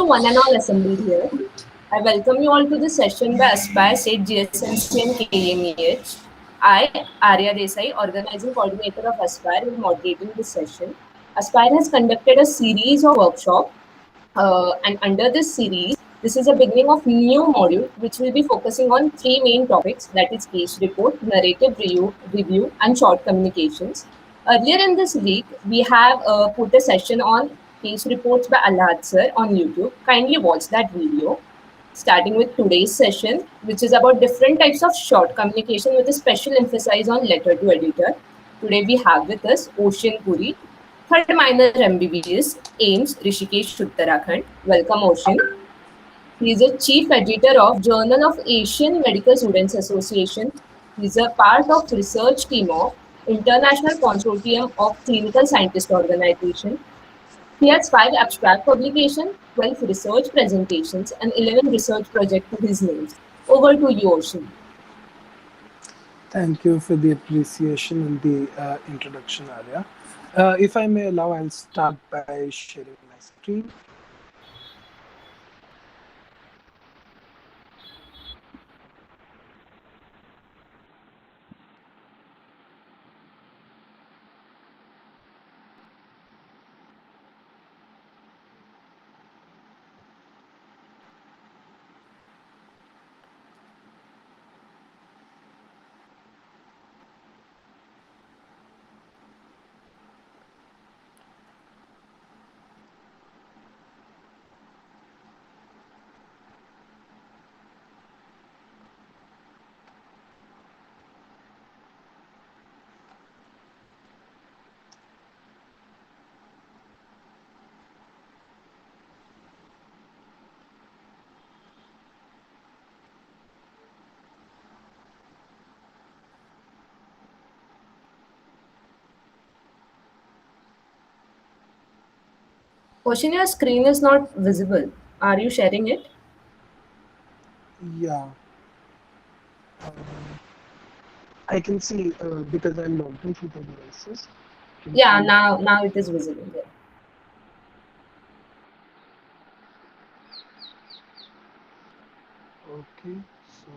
one and all assembled here. I welcome you all to the session by Aspire State G.S.M.C and KMEH. I, Arya Desai, organizing coordinator of Aspire, will moderating this session. Aspire has conducted a series of workshops, and under this series, this is a beginning of new module which will be focusing on three main topics, that is case report, narrative review and short communications. Earlier in this week, we have put a session on case reports by Alhad sir on YouTube. Kindly watch that video. Starting with today's session, which is about different types of short communication with a special emphasis on letter to editor. Today we have with us Oshin Puri, third minor MBBS, AIIMS-Rishikesh, Uttarakhand. Welcome, Oshin. He is a chief editor of Journal of Asian Medical Students Association. He is a part of research team of International Consortium of Clinical Scientist Organization. He has 5 abstract publications, 12 research presentations, and 11 research projects to his name. Over to you, Oshin. Thank you for the appreciation and the introduction, Arya. If I may allow, I'll start by sharing my screen. Oshin, your screen is not visible. Are you sharing it? Yeah, I can see because I'm logged in through the devices. I can Yeah, see. now it is visible. Yeah. Okay, so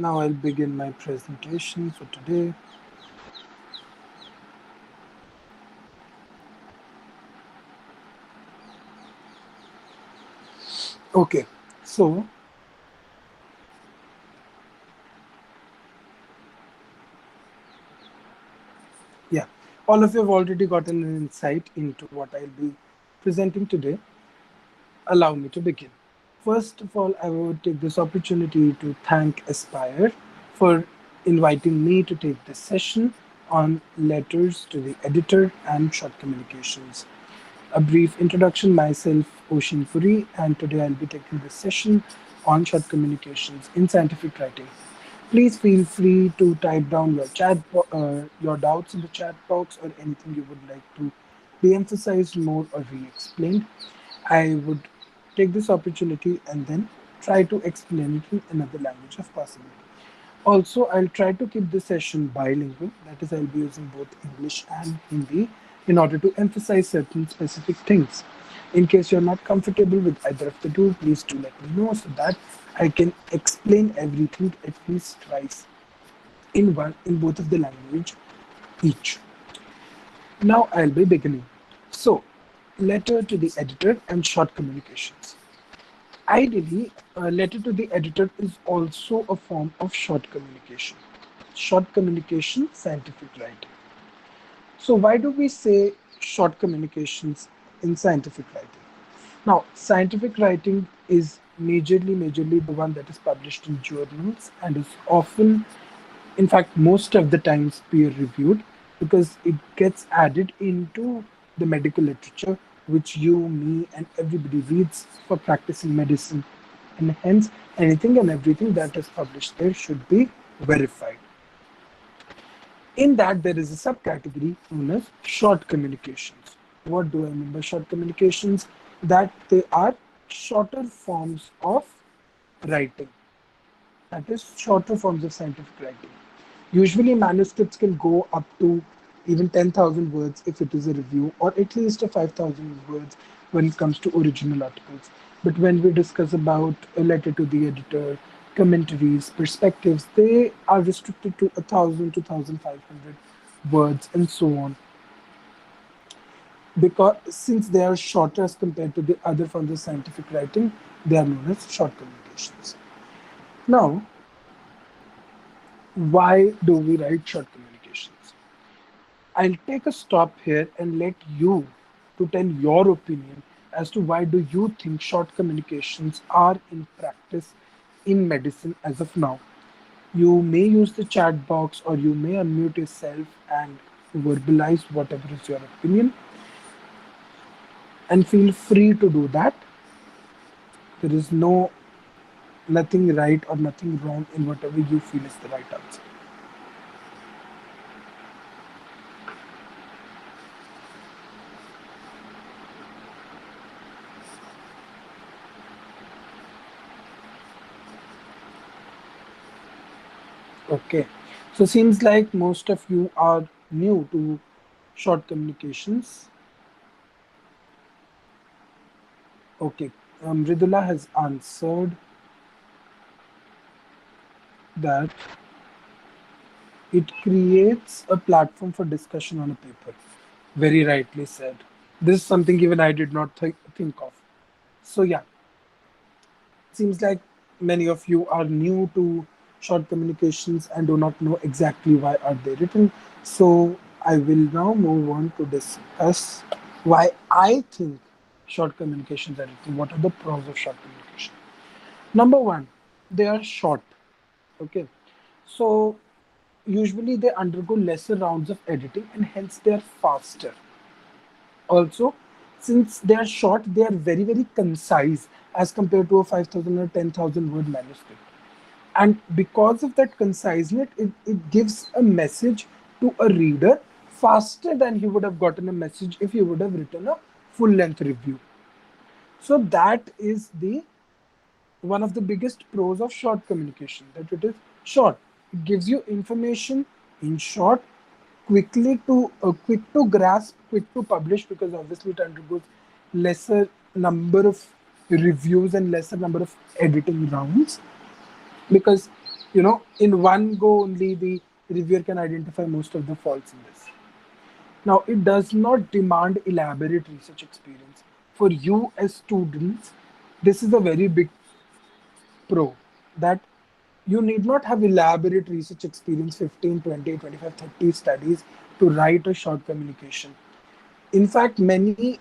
now I'll begin my presentation for today. Okay, so yeah, all of you have already gotten an insight into what I'll be presenting today. Allow me to begin. First of all, I would take this opportunity to thank Aspire for inviting me to take this session on letters to the editor and short communications. A brief introduction, myself, Oshin Puri, and today I'll be taking this session on short communications in scientific writing. Please feel free to type down your doubts in the chat box or anything you would like to be emphasized more or re-explained. I would take this opportunity and then try to explain it in another language if possible. Also, I'll try to keep the session bilingual, that is, I'll be using both English and Hindi in order to emphasize certain specific things. In case you're not comfortable with either of the two, please do let me know so that I can explain everything at least twice in both of the language each. Now I'll be beginning. So, letter to the editor and short communications. Ideally, a letter to the editor is also a form of short communication. Short communication, scientific writing. So why do we say short communications in scientific writing? Now, scientific writing is majorly the one that is published in journals and is often, in fact, most of the times peer reviewed because it gets added into the medical literature, which you, me, and everybody reads for practicing medicine. And hence, anything and everything that is published there should be verified. In that, there is a subcategory known as short communications. What do I mean by short communications? That they are shorter forms of writing. That is, shorter forms of scientific writing. Usually, manuscripts can go up to even 10,000 words if it is a review, or at least a 5,000 words when it comes to original articles. But when we discuss about a letter to the editor, commentaries, perspectives, they are restricted to 1,000 to 1,500 words and so on. Because since they are shorter as compared to the other forms of scientific writing, they are known as short communications. Now, why do we write short communications? I'll take a stop here and let you to tell your opinion as to why do you think short communications are in practice in medicine as of now. You may use the chat box or you may unmute yourself and verbalize whatever is your opinion, and feel free to do that. There is nothing right or nothing wrong in whatever you feel is the right answer. Okay. So seems like most of you are new to short communications. Okay. Ridula has answered that it creates a platform for discussion on a paper. Very rightly said. This is something even I did not think of. So yeah, seems like many of you are new to short communications and do not know exactly why are they written. So I will now move on to discuss why I think short communications are written. What are the pros of short communication? Number one, they are short. Okay, so usually they undergo lesser rounds of editing and hence they are faster. Also, since they are short, they are very, very concise as compared to a 5,000 or 10,000 word manuscript. And because of that conciseness, it gives a message to a reader faster than he would have gotten a message if he would have written a full length review. So that is the one of the biggest pros of short communication, that it is short. It gives you information in short, quick to grasp, quick to publish, because obviously it undergoes lesser number of reviews and lesser number of editing rounds, because in one go only the reviewer can identify most of the faults in this. Now, it does not demand elaborate research experience. For you as students, this is a very big pro, that you need not have elaborate research experience, 15, 20, 25, 30 studies to write a short communication. In fact, many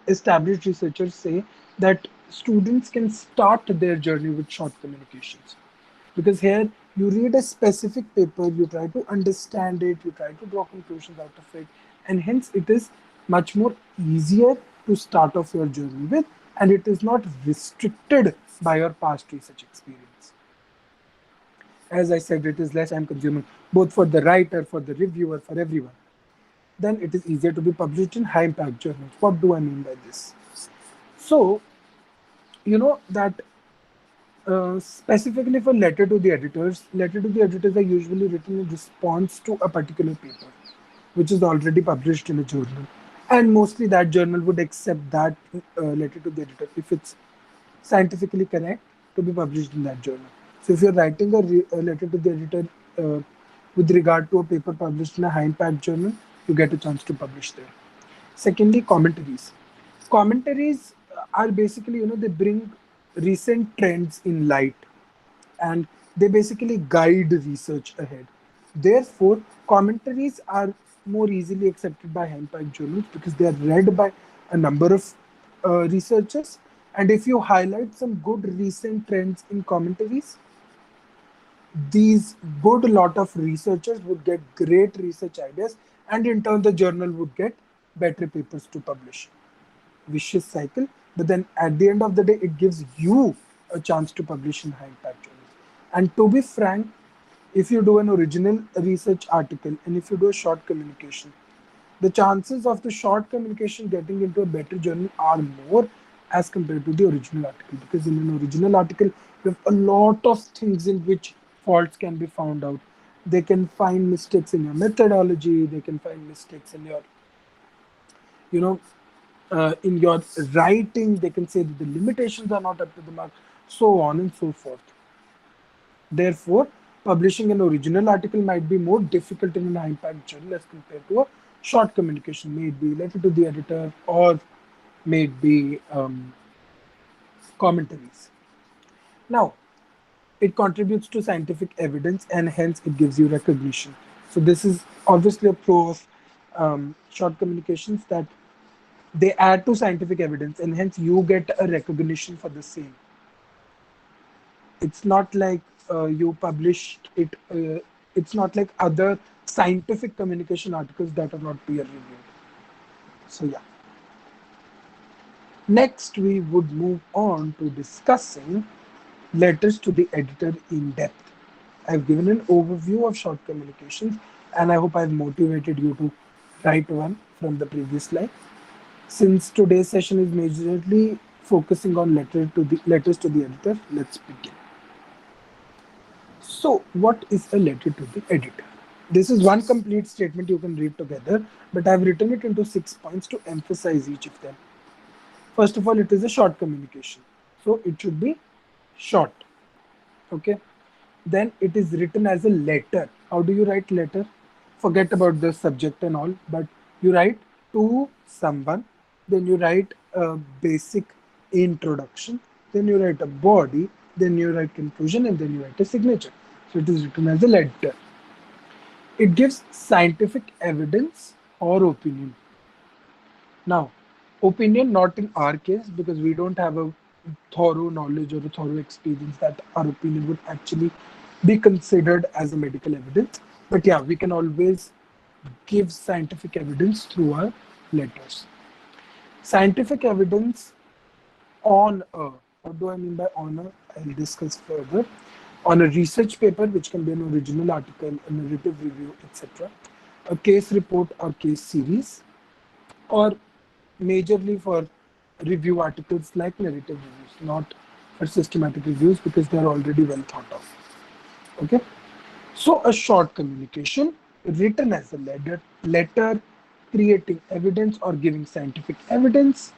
established researchers say that students can start their journey with short communications, because here you read a specific paper, you try to understand it, you try to draw conclusions out of it, and hence it is much more easier to start off your journey with, and it is not restricted by your past research experience. As I said, it is less time consuming both for the writer, for the reviewer, for everyone. Then it is easier to be published in high impact journals. What do I mean by this? So, you know that specifically for letter to the editors are usually written in response to a particular paper, which is already published in a journal. And mostly that journal would accept that letter to the editor if it's scientifically correct to be published in that journal. So if you're writing a letter to the editor with regard to a paper published in a high impact journal, you get a chance to publish there. Secondly, commentaries. Commentaries are basically, they bring recent trends in light, and they basically guide research ahead. Therefore, commentaries are more easily accepted by high impact journals because they are read by a number of researchers. And if you highlight some good recent trends in commentaries, these good lot of researchers would get great research ideas, and in turn the journal would get better papers to publish. Vicious cycle, but then at the end of the day it gives you a chance to publish in high impact journals. And to be frank, if you do an original research article and if you do a short communication, the chances of the short communication getting into a better journal are more as compared to the original article, because in an original article you have a lot of things in which faults can be found out. They can find mistakes in your methodology. They can find mistakes in your, you know, in your writing. They can say that the limitations are not up to the mark, so on and so forth. Therefore, publishing an original article might be more difficult in an high impact journal as compared to a short communication, may it be letter to the editor or may it be commentaries. Now, it contributes to scientific evidence and hence it gives you recognition. So, this is obviously a pro of short communications, that they add to scientific evidence and hence you get a recognition for the same. It's not like you published it, it's not like other scientific communication articles that are not peer reviewed. So, yeah. Next, we would move on to discussing letters to the editor in depth. I've given an overview of short communications and I hope I've motivated you to write one from the previous slide. Since today's session is majorly focusing on letters to the editor, let's begin. So, what is a letter to the editor? This is one complete statement you can read together, but I've written it into 6 points to emphasize each of them. First of all, it is a short communication. So, it should be short. Okay. Then it is written as a letter. How do you write letter? Forget about the subject and all, but you write to someone, then you write a basic introduction, then you write a body, then you write conclusion, and then you write a signature. So it is written as a letter. It gives scientific evidence or opinion. Now, opinion not in our case because we don't have a thorough knowledge or a thorough experience that our opinion would actually be considered as a medical evidence. But yeah, we can always give scientific evidence through our letters. Scientific evidence on a, what do I mean by on a? I'll discuss further. On a research paper, which can be an original article, a narrative review, etc., a case report or case series, or majorly for review articles like narrative reviews, not for systematic reviews because they are already well thought of. Okay, so a short communication written as a letter creating evidence or giving scientific evidence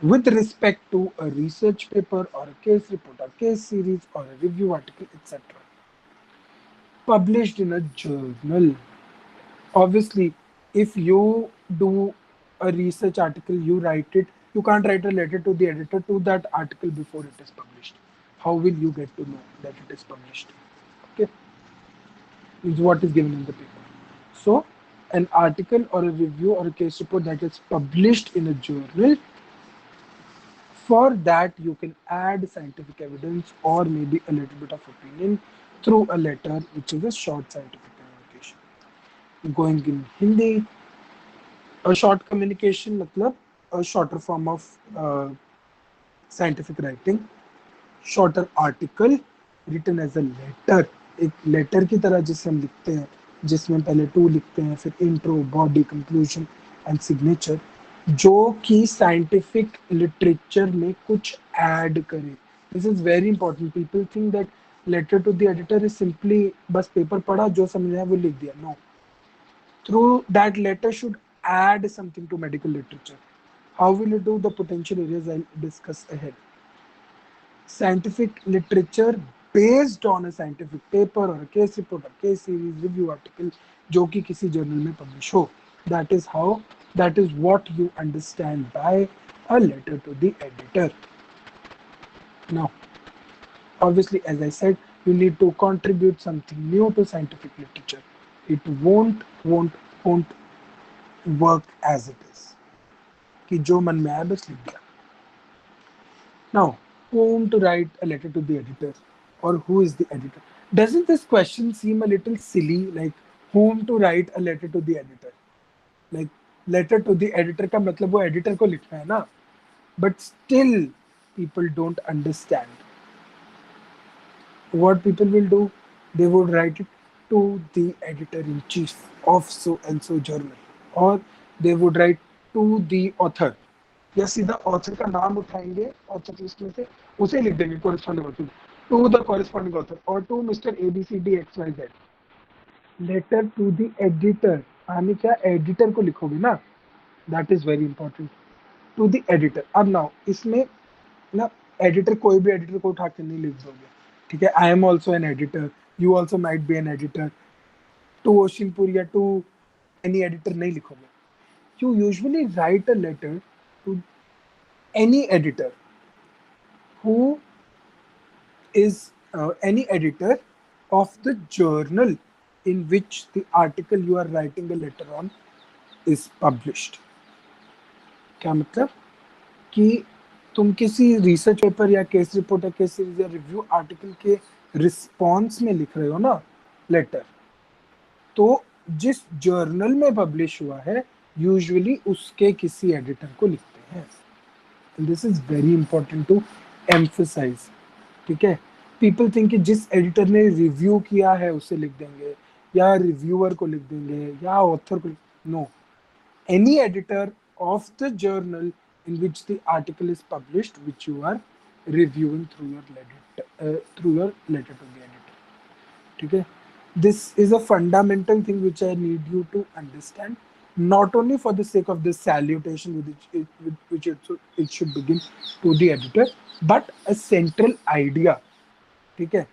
with respect to a research paper or a case report or case series or a review article, etc. Published in a journal. Obviously, if you do a research article, you write it, you can't write a letter to the editor to that article before it is published. How will you get to know that it is published? Okay, is what is given in the paper. So, an article or a review or a case report that is published in a journal, for that you can add scientific evidence or maybe a little bit of opinion through a letter, which is a short scientific communication. Going in Hindi, a short communication मतलब a shorter form of scientific writing, shorter article written as a letter, एक letter की तरह जिसे हम लिखते हैं, जिसमें पहले टू लिखते हैं, फिर intro, body, conclusion and signature, जो कि साइंटिफिक लिटरेचर में कुछ ऐड करे. This is very important. People think that letter to the editor is simply बस पेपर पढ़ा, जो समझ आया वो लिख दिया. No, through that letter should add something to medical literature. How will you do? The potential areas I'll discuss ahead. Scientific literature based on a scientific paper or a case report or case series review article जो कि किसी journal में publish हो. That is how, that is what you understand by a letter to the editor. Now, obviously, as I said, you need to contribute something new to scientific literature. It won't work as it is. कि जो मन में आया बस लिख दिया. Now, whom to write a letter to the editor, or who is the editor? Doesn't this question seem a little silly? Like, whom to write a letter to the editor? Like, letter to the editor का मतलब वो editor को लिखना है ना? But still, people don't understand. What people will do? They would write it to the editor-in-chief of so and so journal, or they would write to the author. या सीधा author का नाम उठाएंगे ऑथर लिस्ट में से, उसे लिख देंगे corresponding author, to the corresponding author और to mister A B C D X Y Z. Letter to the editor, आने क्या एडिटर को लिखोगे ना, that is very important, to the editor. अब नाउ इसमें ना, एडिटर कोई भी एडिटर को उठा के नहीं लिख दोगे, ठीक है। I am also an editor, you also might be an editor, to ओशिनपुर या टू एनी एडिटर नहीं लिखोगे। You usually write a letter to any editor who is any editor of the journal in which the article you are writing a letter on is published। क्या मतलब कि तुम किसी research paper या case report या case series या review article के response में लिख रहे हो ना लेटर, तो जिस जर्नल में पब्लिश हुआ है यूजुअली उसके किसी एडिटर को लिखते हैं। This is very important to emphasize, ठीक है। पीपल थिंक कि जिस एडिटर ने रिव्यू किया है उसे लिख देंगे, या रिव्यूअर को लिख देंगे, या ऑथर को। No, any editor of the journal in which the article is published, which you are reviewing through your letter to the editor, ठीक है। This is a fundamental thing which I need you to understand, not only for the sake of the salutation with which it should begin to the editor, but a central idea, ठीक है,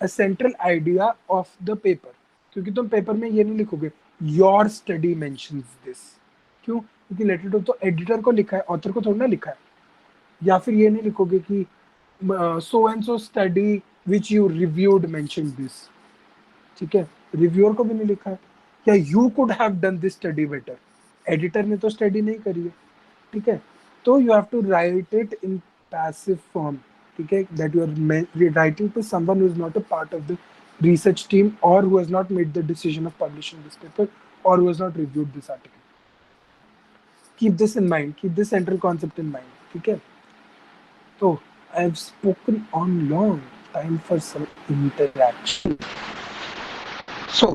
a central idea of the paper। क्योंकि तुम paper में ये नहीं लिखोगे your study mentions this, क्यों? क्योंकि लेटर टू तो एडिटर को लिखा है, ऑथर को थोड़ा ना लिखा है। या फिर ये नहीं लिखोगे कि so and so study which you reviewed mention this, ठीक है, रिव्यूअर को भी नहीं लिखा है। या you could have done this study better, editor ने तो स्टडी नहीं करी है, ठीक है। तो you have to write it in passive form, ठीक है, that you are writing to someone who is not a part of the research team or who has not made the decision of publishing this paper or who has not reviewed this article। Keep this in mind, keep this central concept in mind, ठीक है। तो I have spoken on long, time for some interaction। So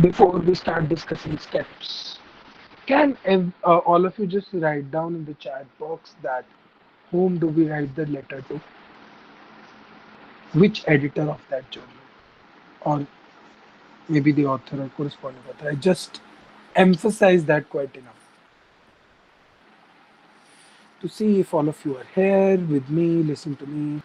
before we start discussing steps, can all of you just write down in the chat box that whom do we write the letter to, which editor of that journal, or maybe the author or corresponding author? I just emphasize that quite enough to see if all of you are here with me, listen to me.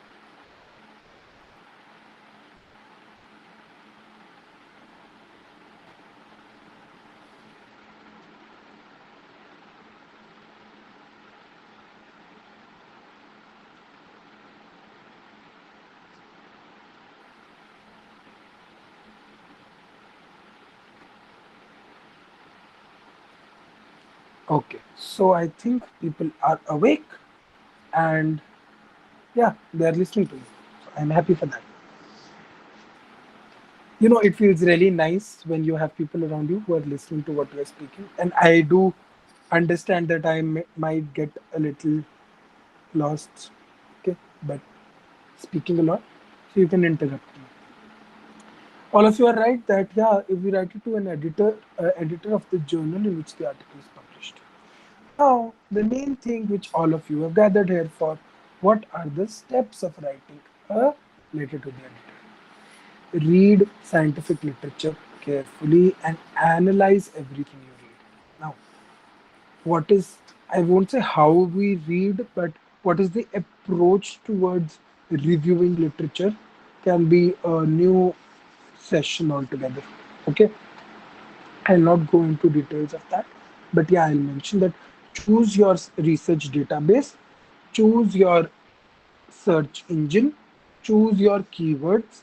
Okay, so I think people are awake and yeah, they're listening to you. So I'm happy for that. You know, it feels really nice when you have people around you who are listening to what you're speaking. And I do understand that might get a little lost, okay, but speaking a lot, so you can interrupt me. All of you are right that yeah, if we write it to an editor of the journal in which the article is published. Now, the main thing which all of you have gathered here for, what are the steps of writing a letter to the editor? Read scientific literature carefully and analyze everything you read. Now, what is, I won't say how we read, but what is the approach towards reviewing literature can be a new session altogether. Okay, I'll not go into details of that, but yeah, I'll mention that choose your research database, choose your search engine, choose your keywords,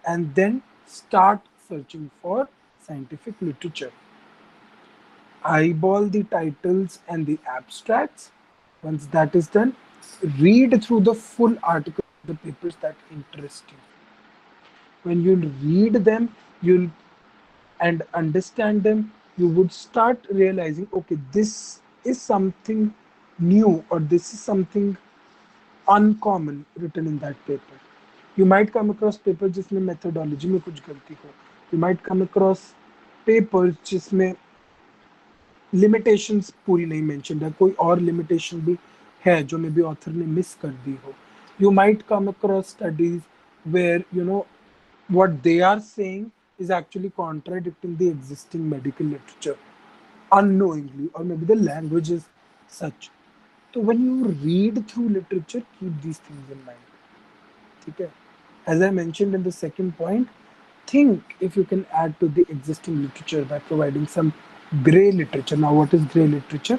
and then start searching for scientific literature. Eyeball the titles and the abstracts. Once that is done, read through the full article, the papers that interest you. When you read them, you'll and understand them, you would start realizing, okay, this is something new or this is something uncommon written in that paper। You might come across papers जिसमें methodology में कुछ गलती हो, you might come across papers जिसमें limitations पूरी नहीं mentioned है, कोई और limitation भी है जो मे बी author ने miss कर दी हो। You might come across studies where you know What they are saying is actually contradicting the existing medical literature unknowingly, or maybe the language is such. So when you read through literature, keep these things in mind. Okay? As I mentioned in the second point, think if you can add to the existing literature by providing some gray literature. Now, what is gray literature?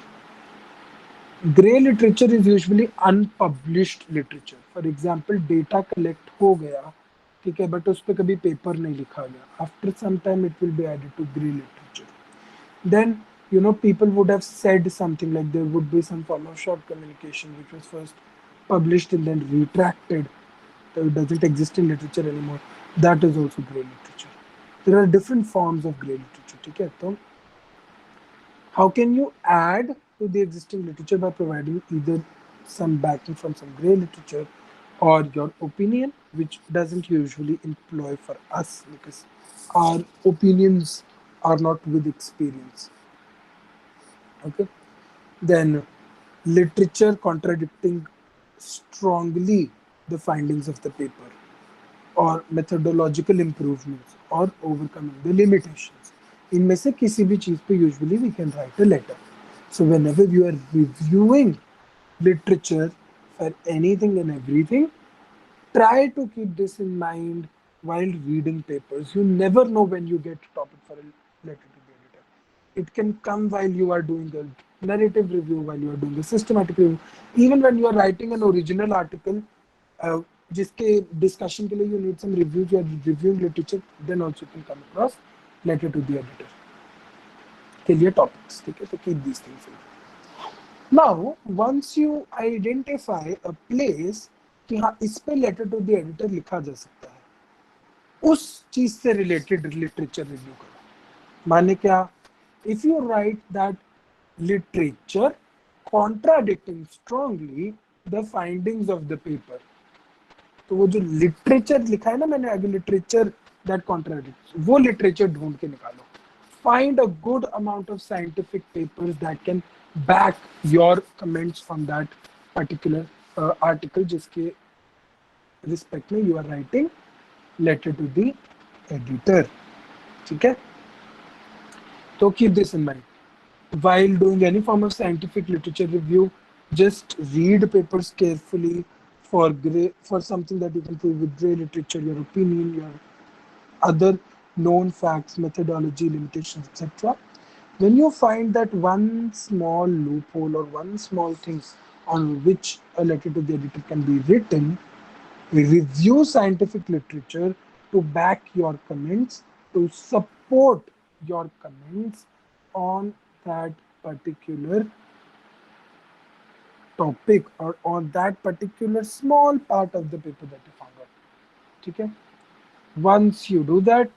Gray literature is usually unpublished literature. For example, data collect हो गया, ठीक है, but उस पर कभी paper नहीं लिखा गया. After some time, it will be added to gray literature. Then, people would have said something like there would be some form of short communication which was first published and then retracted. So it doesn't exist in literature anymore. That is also gray literature. There are different forms of gray literature. ठीक है, तो how can you add to the existing literature by providing either some backing from some gray literature or your opinion, which doesn't usually employ for us because our opinions are not with experience. Okay. Then literature contradicting strongly the findings of the paper or methodological improvements or overcoming the limitations. इनमें से किसी भी चीज पे usually we can write a letter. So whenever you are reviewing literature for anything and everything, try to keep this in mind while reading papers. You never know when you get a topic for a letter to the editor. It can come while you are doing a narrative review, while you are doing a systematic review, even when you are writing an original article, uh, जिसके discussion के लिए you need some reviews, you are reviewing literature, then also you can come across letter to the editor के लिए topics. ठीक है, तो keep these things in mind. Now, once you identify a place कि हाँ इस पे लेटर टू द एडिटर लिखा जा सकता है, उस चीज से रिलेटेड लिटरेचर रिव्यू करो. माने क्या? If you right that literature contradicting strongly the findings of the paper, तो वो जो लिटरेचर लिखा है ना मैंने आगे, लिटरेचर दैट कॉन्ट्राडिक्ट्स, वो लिटरेचर ढूंढ के निकालो. Find a good amount of scientific papers that can back your comments from that particular article जिसके रिस्पेक्ट में you are writing letter to the editor. ठीक है, तो keep this in mind. While doing any form of scientific literature review, just read papers carefully for something that you can prove with gray literature, your opinion, your other known facts, methodology, limitations, etc. When you find that one small loophole or one small thing on which a letter to the editor can be written, review scientific literature to back your comments, to support your comments on that particular topic or on that particular small part of the paper that you found out. Okay? Once you do that,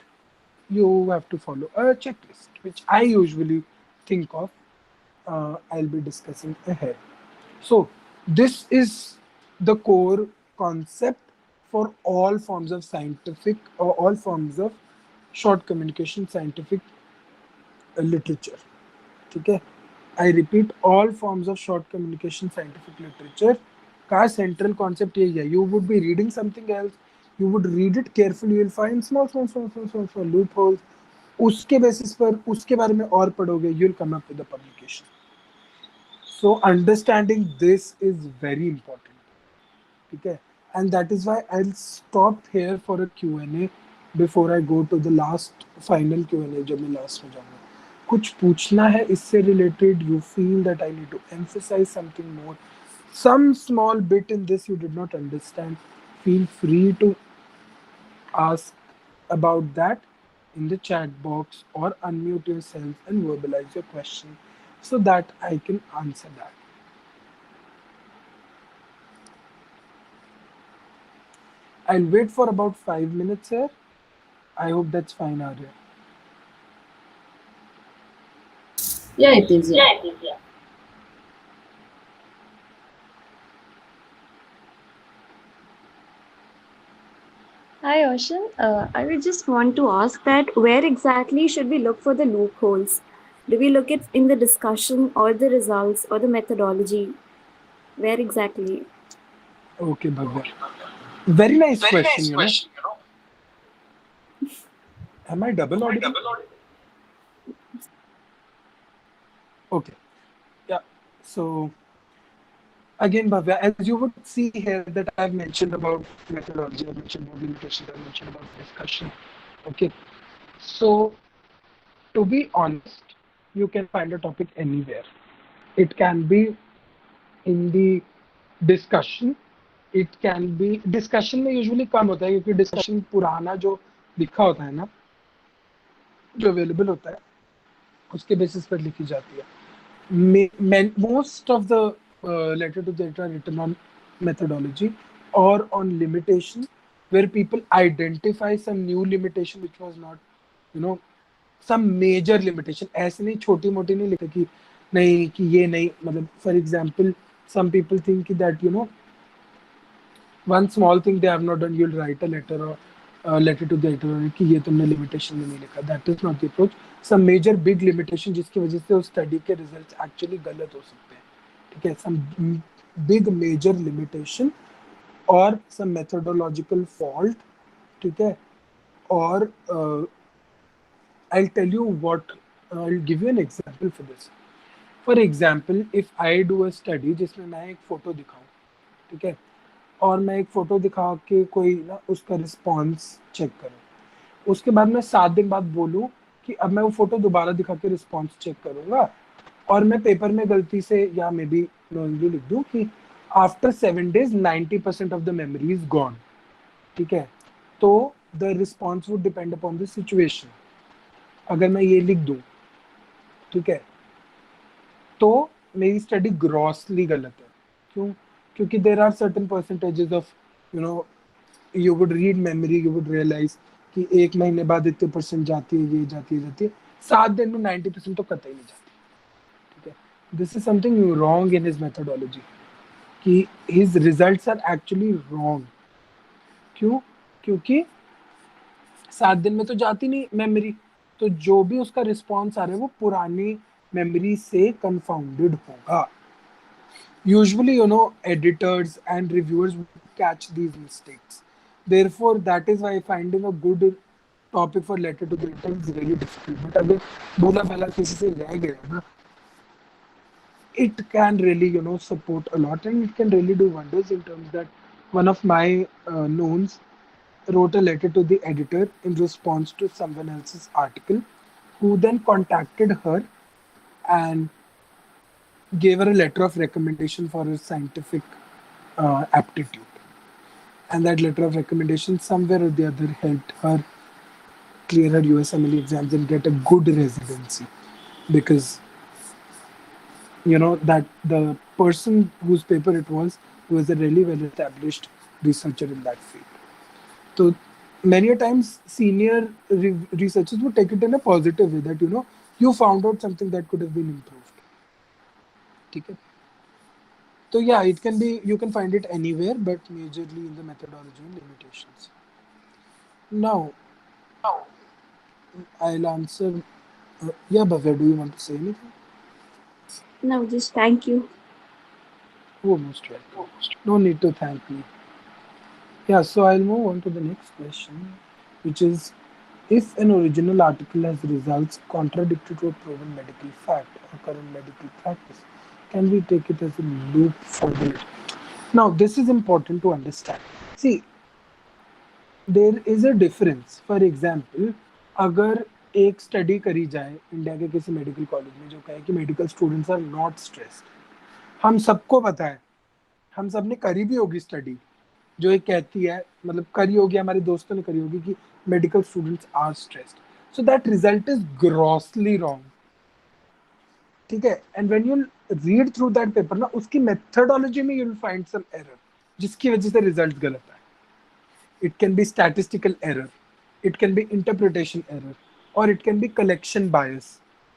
you have to follow a checklist, which I usually think of. I'll be discussing ahead. So, this is the core concept for all forms of scientific or all forms of short communication scientific literature. Okay? I repeat, all forms of short communication scientific literature का central concept यही है. You would be reading something else, you would read it carefully, you will find small loopholes. उसके basis पर उसके बारे में और पढ़ोगे, you will come up with a publication. So understanding this is very important. Okay? And that is why I'll stop here for a Q&A before I go to the last final Q&A जब मैं last में जाऊँगा. कुछ पूछना है इससे related, you feel that I need to emphasize something more, some small bit in this you did not understand, feel free to ask about that in the chat box or unmute yourself and verbalize your question so that I can answer that. I'll wait for about 5 minutes here. I hope that's fine, Arya. Yeah, it is. Yeah. Hi, Oshin. I would just want to ask that where exactly should we look for the loopholes? Do we look at in the discussion or the results or the methodology? Where exactly? Okay, Bhavya. Very nice question, Am I double audible? Okay. Yeah. So again, Bhavya, as you would see here that I have mentioned about methodology, I mentioned about limitations, I mentioned about discussion. Okay. So to be honest, you can find a topic anywhere. It can be in the discussion. It can be discussion में usually कम होता है क्योंकि discussion पुराना जो लिखा होता है ना, जो available होता है उसके basis पर लिखी जाती है. Most of the letter to the editor are written on methodology or on limitation, where people identify some new limitation which was not, you know, some major limitation. ऐसे नहीं छोटी मोटी नहीं लिखा कि नहीं कि ये नहीं मतलब for example some people think that one small thing they have not done, you'll write a letter or letter to the editor कि ये तुमने limitation में नहीं लिखा. That is not the approach. Some major big limitation जिसकी वजह से उस study के results actually गलत हो सकते हैं. ठीक है, some big major limitation or some methodological fault. ठीक है, or I'll tell you what, I'll give you an example for this. For example, if I do a study जिसमें मैं एक फोटो दिखाऊं, ठीक है, और मैं एक फोटो दिखा के कोई ना उसका रिस्पॉन्स चेक करूं, उसके बाद मैं 7 दिन बाद बोलूं कि अब मैं वो फोटो दोबारा दिखा के रिस्पॉन्स चेक करूंगा, और मैं पेपर में गलती से या मे बी नॉर्मली लिख दूं कि after 7 days 90% of the memory is gone. ठीक है, तो the response would depend upon the situation. अगर मैं ये लिख दूं, ठीक है, तो मेरी स्टडी ग्रॉसली गलत है. क्यों? क्योंकि there are certain percentages of you would read memory, you would realise कि 1 महीने बाद इतने परसेंट जाती है, ये जाती है 7 दिन में 90% तो कतई नहीं जाती. ठीक है, this is something wrong in his methodology कि his results are actually wrong. क्यों? क्योंकि 7 दिन में तो जाती नहीं मेमोरी, तो जो भी उसका रिस्पॉन्स आ रहा है वो पुरानी मेमोरी से कंफाउंडेड होगा. Usually, editors and reviewers would catch these mistakes. Therefore, that is why finding a good topic for letter to the editor is very difficult. But अगर बोला भला किसी से रह गया ना, it can really, support a lot, and it can really do wonders in terms that one of my knowns wrote a letter to the editor in response to someone else's article, who then contacted her and gave her a letter of recommendation for her scientific aptitude. And that letter of recommendation, somewhere or the other, helped her clear her USMLE exams and get a good residency. Because, that the person whose paper it was a really well established researcher in that field. So, many a times, senior researchers would take it in a positive way that, you found out something that could have been improved. Okay. So yeah, it can be, you can find it anywhere, but majorly in the methodology and limitations. Now, I'll answer. Yeah, Bhavya, do you want to say anything? No, just thank you. Oh, most welcome. No need to thank me. Yeah, so I'll move on to the next question, which is, if an original article has results contradictory to a proven medical fact or current medical practice, can we take it as a loop for the... Now, this is important to understand. See, there is a difference. For example, अगर एक study करी जाए India के किसी medical college में जो कहे कि medical students are not stressed, हम सबको पता है, हम सब ने करी भी होगी स्टडी जो एक कहती है, मतलब करी होगी, हमारे दोस्तों ने करी होगी कि medical students are stressed, so that result is grossly wrong. ठीक है, and when you read through that paper ना, उसकी मेथोडोलॉजी में you will find some error जिसकी वजह से रिजल्ट गलत है. It can be statistical error, it can be interpretation error, और it can be collection bias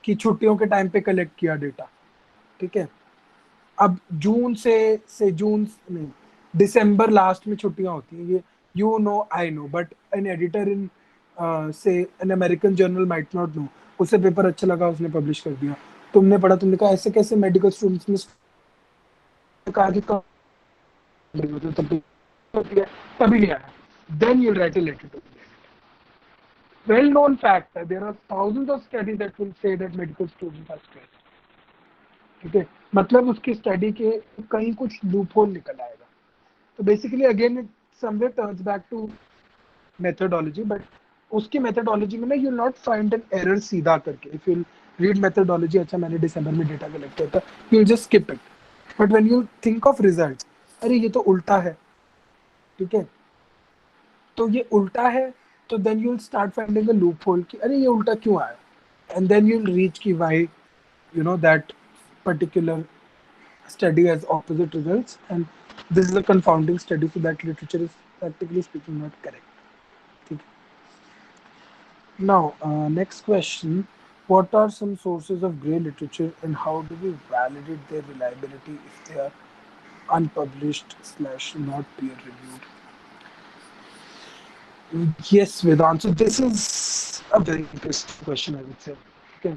कि छुट्टियों के टाइम पे कलेक्ट किया डेटा. ठीक है, अब जून से जून नहीं, दिसंबर लास्ट में छुट्टियां होती हैं, ये I know, but an editor in say an American journal might not know. उसे पेपर अच्छा लगा, उसने पब्लिश कर दिया, तुमने पढ़ा, तुमने कहा ऐसे कैसे मेडिकल स्टूडेंट्स ने कहा कि तभी नहीं आया. Then you'll write a letter to them. well-known fact that there are thousands of studies that will say that medical students are stressed. ठीक है, मतलब उसकी स्टडी के कहीं कुछ लूप होल निकल आएगा. तो basically again it somewhere turns back to methodology, but उसकी मेथोडोलॉजी में ना you not find an error सीधा करके. इफ यू रीड मेथोडोलॉजी, अच्छा मैंने दिसंबर में डेटा कलेक्ट किया था, you just skip it. But when you think of results, अरे ये तो उल्टा है, ठीक है, तो ये उल्टा है, तो then you will start finding a loophole कि अरे ये उल्टा क्यों आया, and then you will reach की why that particular study has opposite results, and this is a confounding study, so that literature is practically speaking not correct. ठीक है. Now, next question: what are some sources of gray literature, and how do we validate their reliability if they are unpublished slash not peer reviewed? Yes, Vedant. So this is a very interesting question, I would say. Okay,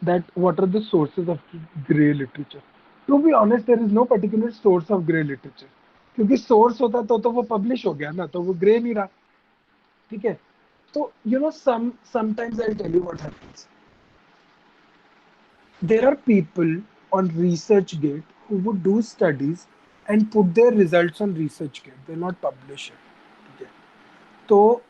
that what are the sources of gray literature? To be honest, there is no particular source of gray literature. क्योंकि source होता तो वो publish हो गया ना, तो वो grey नहीं रहा. ठीक है, तो sometimes I'll tell you what happens. There are people on ResearchGate who would do studies and put their results on ResearchGate. They'll not publish it. ठीक है, so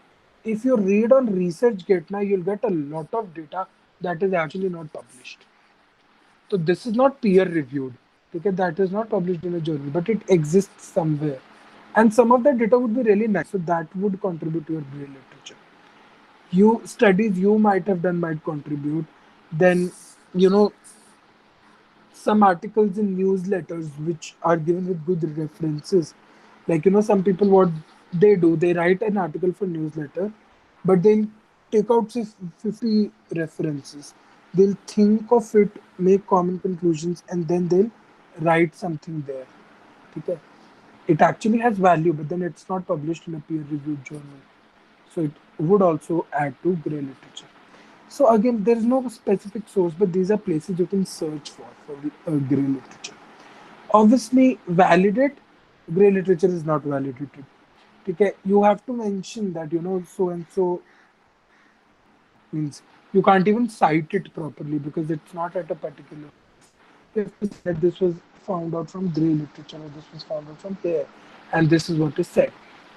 if you read on ResearchGate now, you'll get a lot of data that is actually not published. So this is not peer reviewed, because that is not published in a journal, but it exists somewhere. And some of the data would be really nice, so that would contribute to your gray literature. You studies you might have done might contribute. Then you know some articles in newsletters which are given with good references. Like some people what they do, they write an article for newsletter, but they'll take out say 50 references. They'll think of it, make common conclusions, and then they'll write something there. Okay? It actually has value, but then it's not published in a peer-reviewed journal. So it would also add to gray literature. So again, there is no specific source, but these are places you can search for gray literature. Obviously, validate gray literature is not validated. Okay, you have to mention that so and so means you can't even cite it properly because it's not at a particular place. You have to say that this was found out from gray literature or this was found out from here, and this is what is said.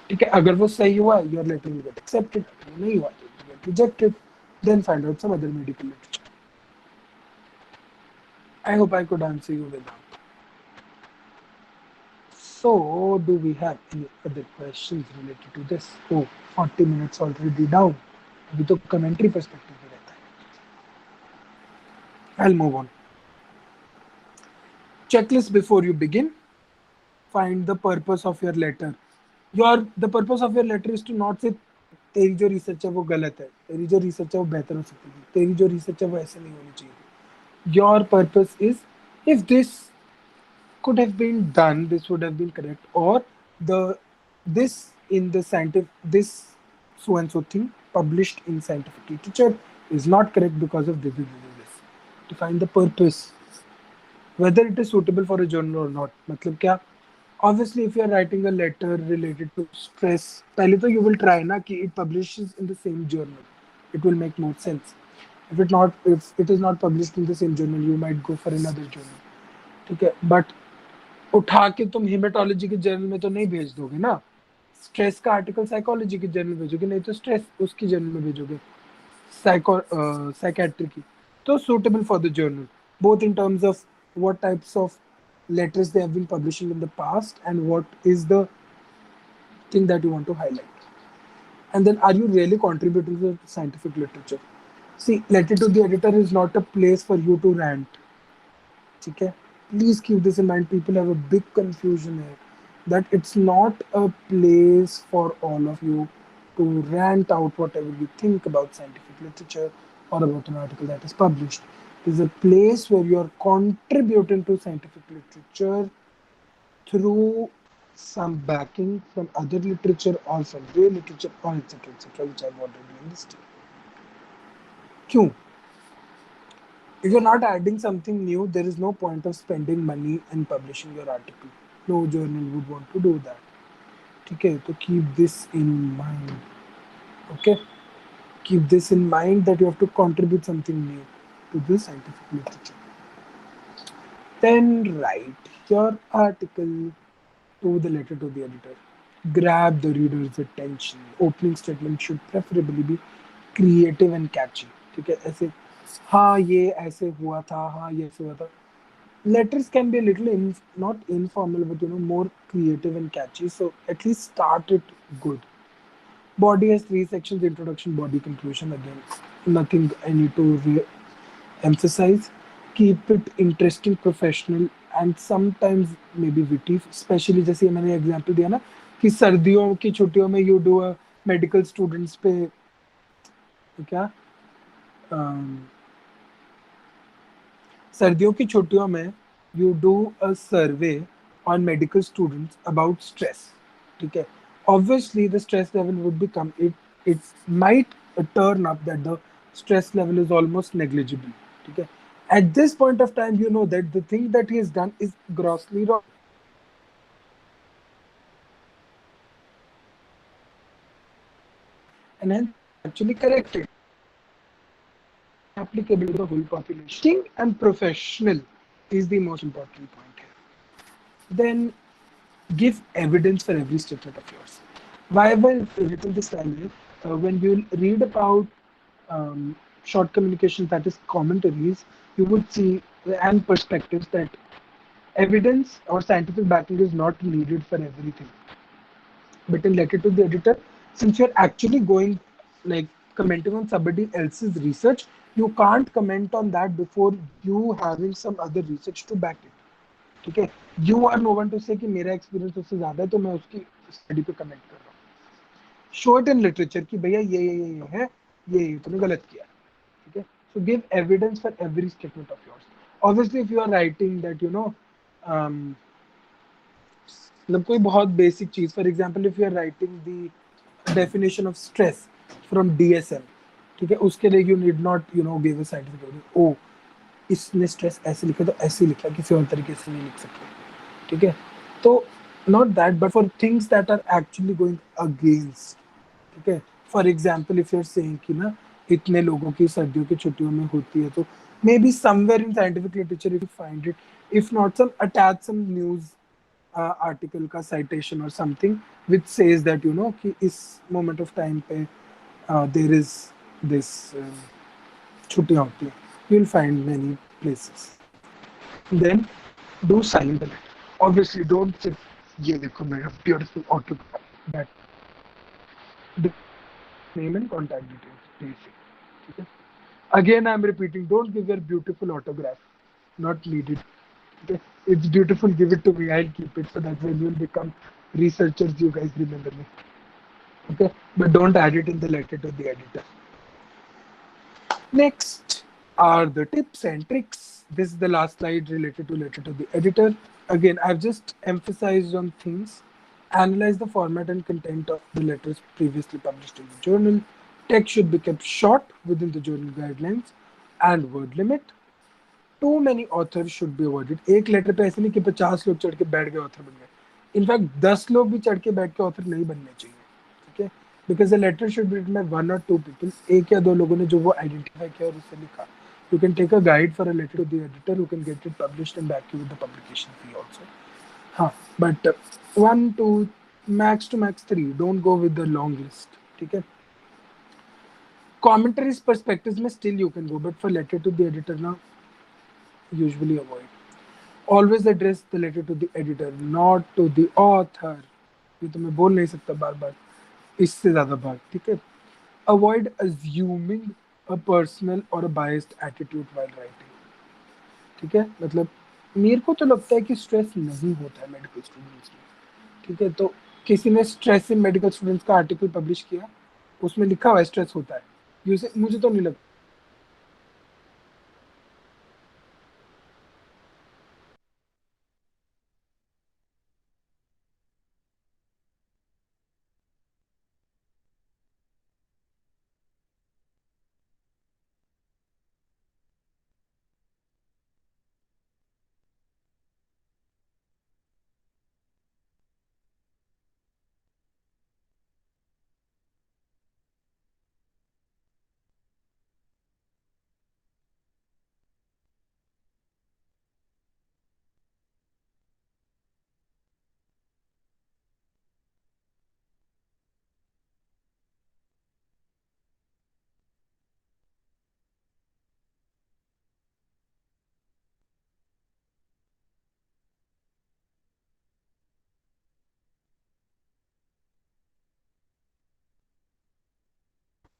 ठीक है, अगर वो सही हुआ, your letter will get accepted. अगर वो नहीं हुआ, it will get rejected. Then find out some other medical literature. I hope I could answer you with that. So, do we have any other questions related to this? Oh, 40 minutes already down. अभी तो commentary perspective में रहता है. I'll move on. Checklist before you begin. Find the purpose of your letter. The purpose of your letter is to not say तेरी जो research है वो गलत है, तेरी जो रिसर्च है वो बेहतर हो सकती है, तेरी जो रिसर्च है वो ऐसे नहीं होनी चाहिए. Your purpose is, if this could have been done, this would have been correct, or the this in the scientific this so and so thing published in scientific literature is not correct because of this. To find the purpose, whether it is suitable for a journal or not. मतलब क्या? Obviously, if you are writing a letter related to stress, पहले तो you will try ना कि it publishes in the same journal. It will make more sense. If it is not published in the same journal, you might go for another journal. ठीक है, but उठा के तुम haematology के journal में तो नहीं भेज दोगे ना. स्ट्रेस का आर्टिकल साइकोलॉजी के जर्नल भेजोगे, नहीं तो स्ट्रेस उसकी जर्नल में भेजोगे, साइकेट्री की. तो suitable for the journal, both in terms of what types of letters they have been publishing in the past and what is the thing that you want to highlight. And then, are you really contributing to scientific literature? See, letter to the editor is not a place for you to rant. Okay? Please keep this in mind. People have a big confusion here that it's not a place for all of you to rant out whatever you think about scientific literature or about an article that is published. It is a place where you are contributing to scientific literature through some backing from other literature or from gray literature or etc., which I've already listed. क्यों? If you're not adding something new, there is no point of spending money and publishing your article. No journal would want to do that. Okay, so keep this in mind. Okay. Keep this in mind that you have to contribute something new to the scientific literature. Then write your article to the letter to the editor. Grab the reader's attention. Opening statement should preferably be creative and catchy. ठीक है ऐसे हाँ ये ऐसे हुआ था हाँ ये ऐसे हुआ था. Letters can be a little not informal but more creative and catchy, so at least start it good. Body has three sections: introduction, body, conclusion. Again, nothing I need to emphasize. Keep it interesting, professional, and sometimes maybe witty. Especially जैसे मैंने example दिया ना कि सर्दियों की छुट्टियों में you do a medical students पे क्या सर्दियों की छुट्टियों में you do a survey on medical students about stress. ठीक है, obviously the stress level would become it might turn up that the stress level is almost negligible. ठीक है, at this point of time you know that the thing that he has done is grossly wrong, and hence he should actually correct it. Applicable to the whole population. And professional is the most important point here. Then give evidence for every statement of yours. Why have I written this line? When you read about short communications, that is commentaries, you would see and perspectives that evidence or scientific backing is not needed for everything. But in letter to the editor, since you're actually going like commenting on somebody else's research, you can't comment on that before you having some other research to back it. ठीक है, you are no one to say कि मेरा experience उससे ज्यादा है तो मैं उसकी स्टडी पे कमेंट कर रहा हूँ. शो इट इन लिटरेचर कि भैया ये है, ये तूने गलत किया. ठीक है, so give evidence for every statement of yours. Obviously if you are writing that मतलब कोई बहुत बेसिक चीज, for example if you are writing the definition of stress from DSM, ठीक है, उसके लिए you need not give a scientific ओ इसने स्ट्रेस ऐसे लिखा तो ऐसे ही लिखा, किसी और तरीके से नहीं लिख सकते. ठीक है, तो not that but for things that are actually going against. ठीक है, for example if you are saying कि ना इतने लोगों की सर्दियों की छुट्टियों में होती है, तो may be somewhere in scientific literature if you find it, if not some attach some news article का साइटेशन और समथिंग विच सेज दैट कि इस मोमेंट ऑफ टाइम पे देयर इज दिस छुट्टियां होती हैं, you will find many places. Then do sign the letter. Obviously, don't say, "ये देखो मेरा beautiful autograph." That disclose your name and contact details. Basic. Okay? Again, I'm repeating. Don't give your beautiful autograph. Not needed. Okay? It's beautiful. Give it to me. I'll keep it so that when you'll become researchers, you guys remember me. Okay? But don't add it in the letter to the editor. Next are the tips and tricks. This is the last slide related to letter to the editor. Again, I've just emphasized on things. Analyze the format and content of the letters previously published in the journal. Text should be kept short within the journal guidelines and word limit. Too many authors should be avoided. एक letter पे ऐसे नहीं कि 50 लोग चढ़ के बैठ गए ऑथर बन गए. इनफैक्ट 10 लोग भी चढ़ के बैठ के ऑथर नहीं बनने चाहिए. ठीक है, because the letter should be written by one और टू पीपल. एक या दो लोगों ने जो वो आइडेंटिफाई किया और उससे लिखा. You can take a guide for a letter to the editor who can get it published and back you with the publication fee also. हाँ, but one, two, max three. Don't go with the long list. ठीक है. Commentaries, perspectives में still you can go, but for letter to the editor now, usually avoid. Always address the letter to the editor, not to the author. ये तो मैं बोल नहीं सकता बार बार इससे ज्यादा बार. ठीक है. Avoid assuming a personal or a biased attitude while writing. ठीक है, मतलब मेरे को तो लगता है कि स्ट्रेस नहीं होता है मेडिकल स्टूडेंट्स में. ठीक है, तो किसी ने स्ट्रेस इन मेडिकल स्टूडेंट्स का आर्टिकल पब्लिश किया, उसमें लिखा हुआ है स्ट्रेस होता है. मुझे तो नहीं लगता.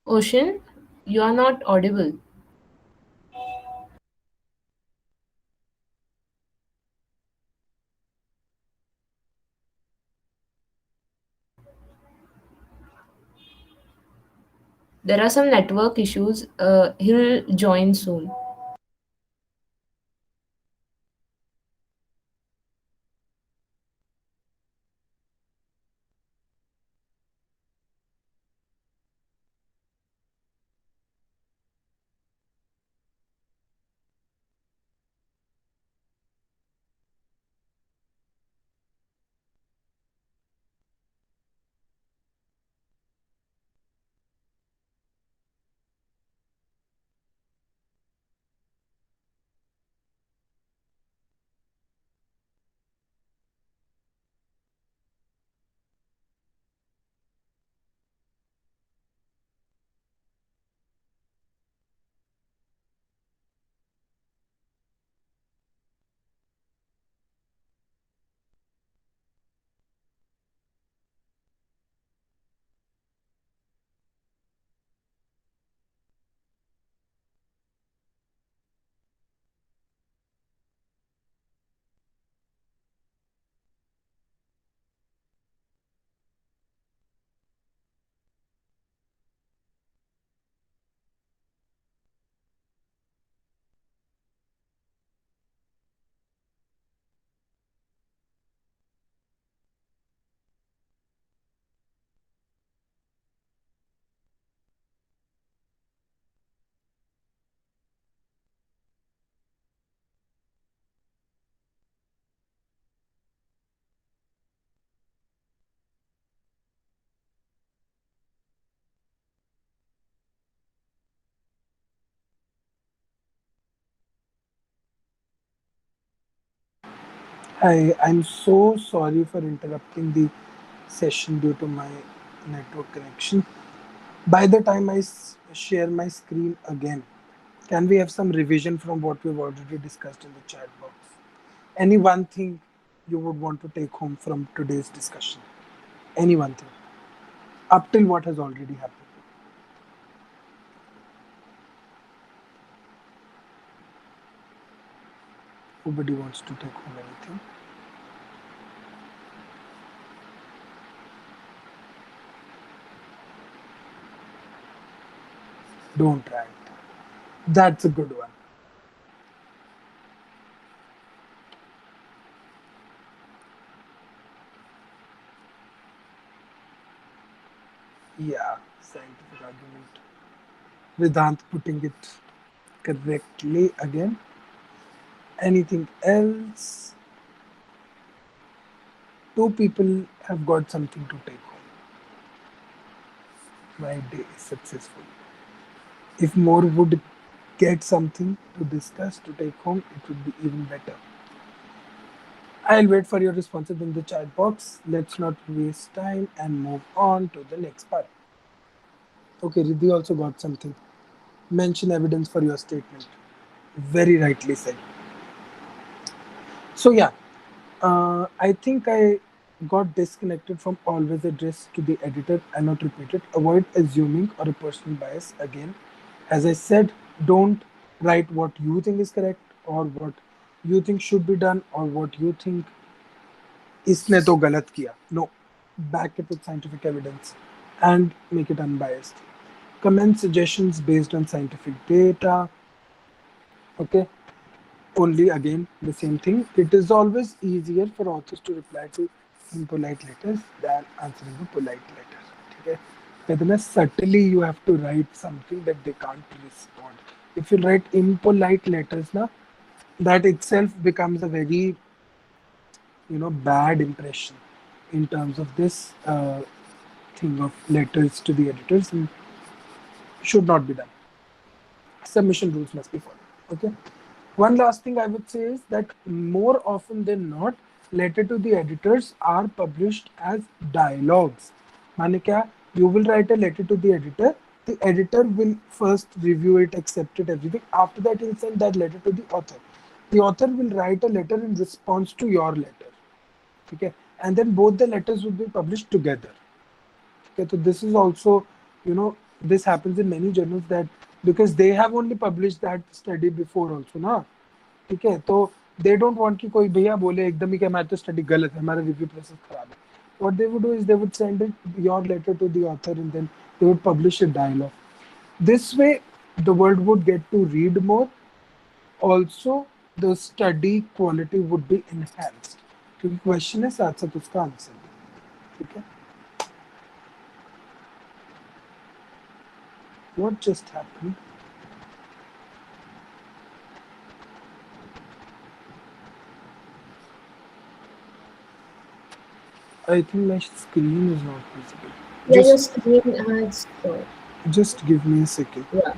Ocean, you are not audible. There are some network issues. He'll join soon. I'm so sorry for interrupting the session due to my network connection. By the time share my screen again, can we have some revision from what we've already discussed in the chat box? Any one thing you would want to take home from today's discussion? Any one thing, up till what has already happened. Nobody wants to take home anything. Don't write. That's a good one. Yeah, scientific argument. Vedant putting it correctly again. Anything else? Two people have got something to take home. My day is successful. If more would get something to discuss to take home, it would be even better. I'll wait for your responses in the chat box. Let's not waste time and move on to the next part. Okay, Riddhi also got something. Mention evidence for your statement. Very rightly said. So, yeah, I think I got disconnected from always address to the editor and not repeat it. Avoid assuming or a personal bias again. As I said, don't write what you think is correct or what you think should be done or what you think इसने तो गलत किया. No, back it with scientific evidence and make it unbiased. Comment suggestions based on scientific data. Okay, only again the same thing. It is always easier for authors to reply to impolite letters than answering a polite letter. Okay, but then subtly you have to write something that they can't respond. If you write impolite letters, now that itself becomes a very bad impression in terms of this thing of letters to the editors and should not be done. Submission rules must be followed. Okay. One last thing I would say is that more often than not, letter to the editors are published as dialogues. माने क्या? You will write a letter to the editor. The editor will first review it, accept it, everything. After that, he'll send that letter to the author. The author will write a letter in response to your letter. Okay, and then both the letters will be published together. Okay, so this is also, This happens in many journals, that because they have only published that study before also ना, ठीक है, तो they don't want कि कोई भैया बोले एकदम ही कि हमारी तो स्टडी गलत है, हमारा रिव्यू प्रोसेस खराब है. What they would do is they would send it, your letter to the author, and then they would publish a dialogue. This way, the world would get to read more. Also, the study quality would be enhanced. क्योंकि question है साथ साथ उसका answer भी. ठीक है. What just happened? I think my screen is not visible. Yeah, your Just screen has. just give me a second. Yeah.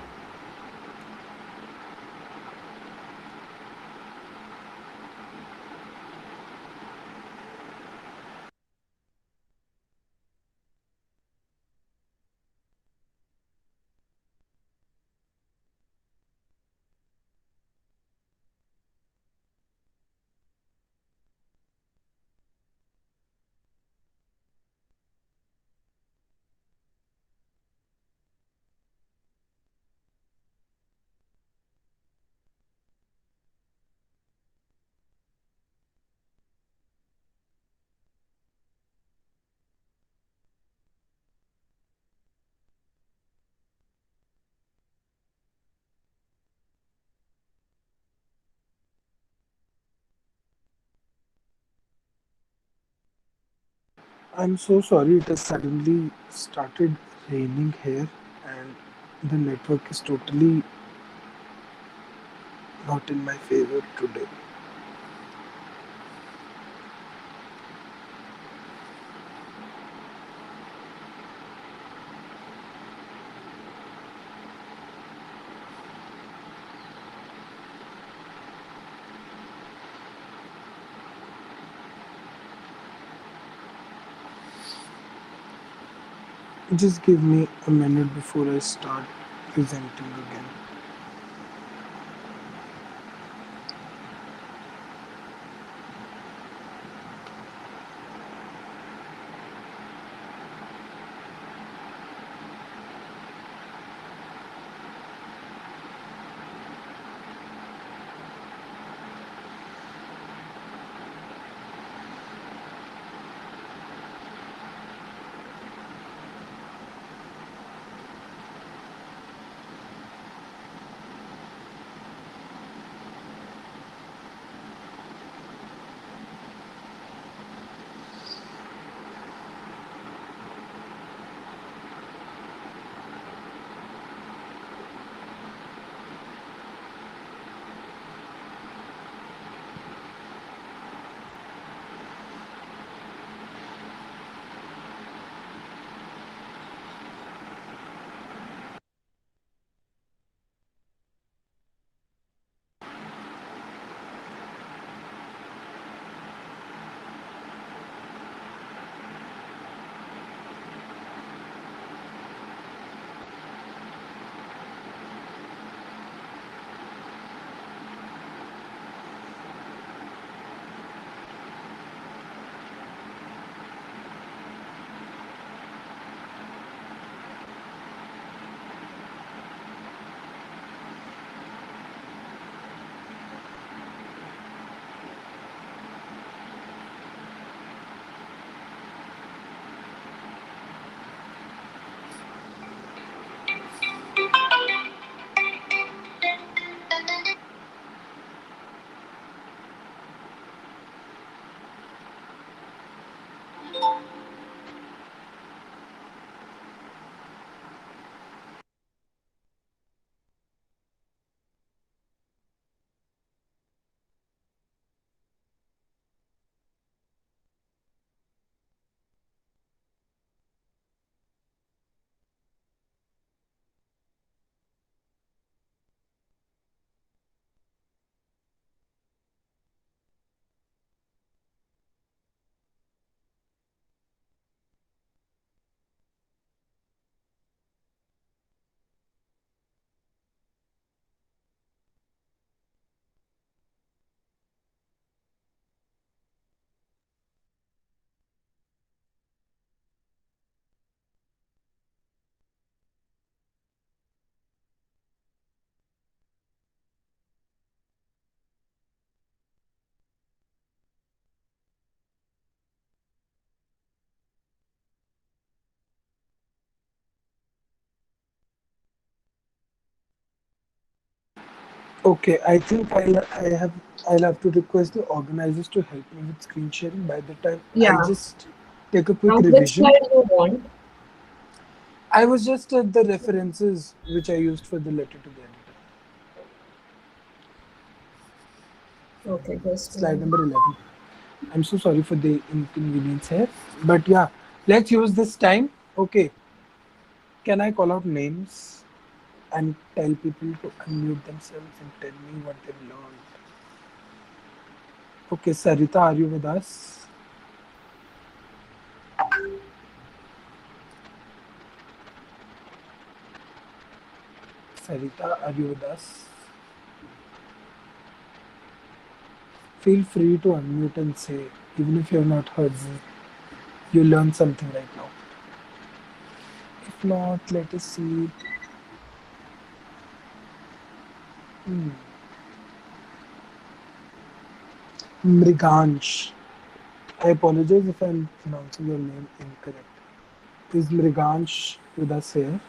I'm so sorry, it has suddenly started raining here, and the network is totally not in my favor today. Just give me a minute before I start presenting again. Okay, I think I'll have to request the organizers to help me with screen sharing. By the time I Yeah. just take a quick Now, which revision. slide you want? I was just at the references which I used for the letter to the editor. Okay, just a Slide minute. number 11. I'm so sorry for the inconvenience here. But yeah, let's use this time. Okay, can I call out names and tell people to unmute themselves and tell me what they've learned? Okay, Sarita, are you with us? Sarita, are you with us? Feel free to unmute and say, even if you have not heard me, you learned something right now. If not, let us see. Hmm. Mrigansh. I apologize if I'm pronouncing your name incorrect. Is Mrigansh with us here?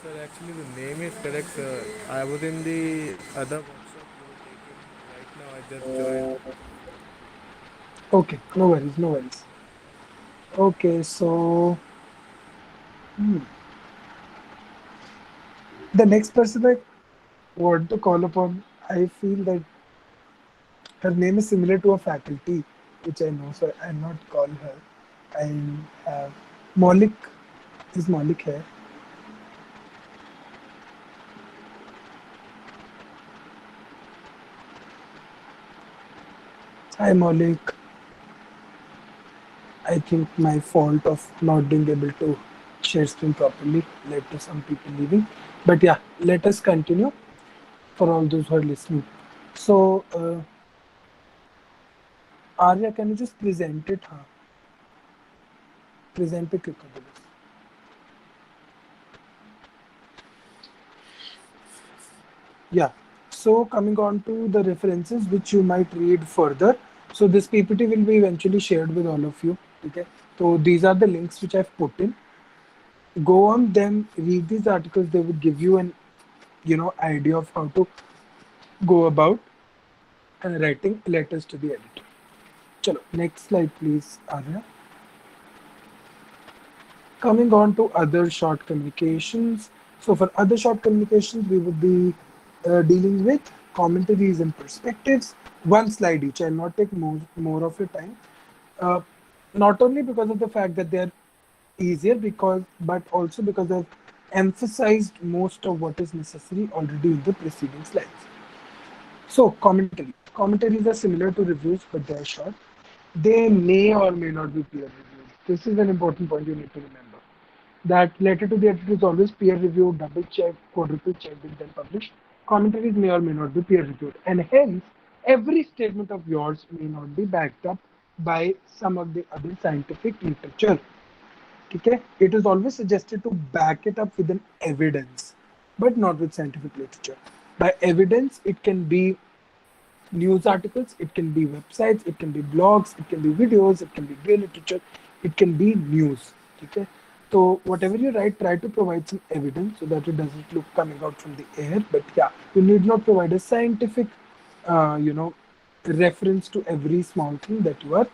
Sir, actually the name is correct, sir. I was in the other workshop you were taking. Right now I just joined. Okay, no worries, no worries. Okay, so the next person I want to call upon, I feel that her name is similar to a faculty, which I know, so I'll not call her. I'll have Malik. Is Malik here? Hi, Malik. I think my fault of not being able to share screen properly led to some people leaving. But yeah, let us continue for all those who are listening. So, Arya, can you just present it? Huh? Present पे click कर दो बस. Yeah. So coming on to the references which you might read further. So this PPT will be eventually shared with all of you. Okay. So these are the links which I've put in. Go on them, read these articles. They would give you an idea of how to go about writing letters to the editor. Chalo, next slide, please, Arya. Coming on to other short communications. So for other short communications, we would be dealing with commentaries and perspectives. One slide each. I'll not take more of your time. Uh, Not only because of the fact that they're easier, but also because I've emphasized most of what is necessary already in the preceding slides. So, commentary. Commentaries are similar to reviews, but they're short. They may or may not be peer reviewed. This is an important point you need to remember. That letter to the editor is always peer reviewed, double checked, quadruple checked, and then published. Commentaries may or may not be peer reviewed, and hence every statement of yours may not be backed up by some of the other scientific literature. Okay? It is always suggested to back it up with an evidence, but not with scientific literature. By evidence, it can be news articles, it can be websites, it can be blogs, it can be videos, it can be gray literature, it can be news. Okay. So whatever you write, try to provide some evidence so that it doesn't look coming out from the air. But yeah, you need not provide a scientific, uh, you know, reference to every small thing that you are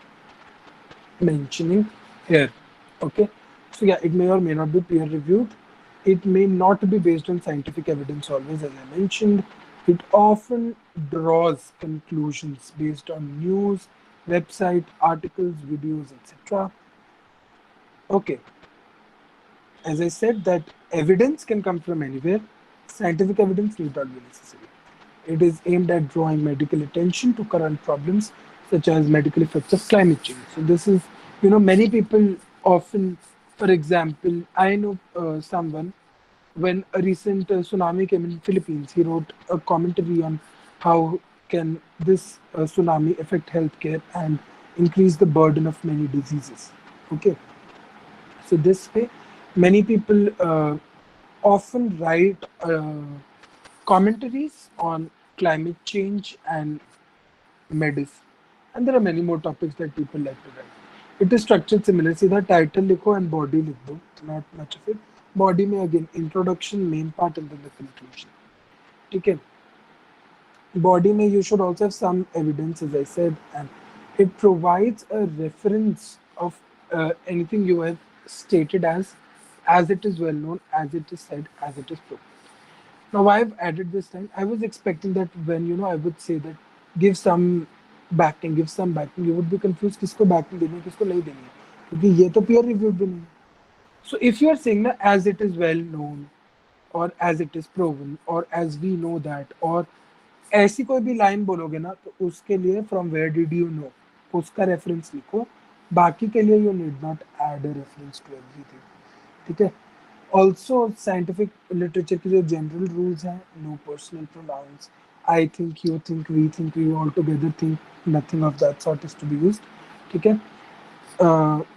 mentioning here. Okay. So yeah, it may or may not be peer reviewed. It may not be based on scientific evidence always, as I mentioned. It often draws conclusions based on news, website, articles, videos, etc. Okay, as I said, that evidence can come from anywhere. Scientific evidence need not be necessary. It is aimed at drawing medical attention to current problems such as medical effects of climate change. So this is, many people often, for example, I know someone when a recent tsunami came in Philippines, he wrote a commentary on how can this tsunami affect healthcare and increase the burden of many diseases. Okay, so this way, many people often write commentaries on climate change and medicine. And there are many more topics that people like to write. It is structured similar. सीधा title लिखो and body लिख दो. Not much of it. Body में again introduction, main part and then the conclusion. ठीक है? body may you should also have some evidence, as I said, and it provides a reference of anything you have stated as it is well known, as it is said, as it is proved. Now I've added this time. I was expecting that when I would say that give some backing, you would be confused किसको backing देनी है किसको नहीं देनी है क्योंकि ये तो peer reviewed भी नहीं है. So if you are saying that as it is well known or as it is proven or as we know that or ऐसी कोई भी लाइन बोलोगे ना तो उसके लिए from where did you know उसका रेफरेंस लिखो. बाकी के लिए you need not add a reference to everything. ठीक है. ऑल्सो साइंटिफिक लिटरेचर के जो जनरल रूल्स हैं, no personal pronouns, I think, you think, we all together think, nothing of that sort is to be used. ठीक है.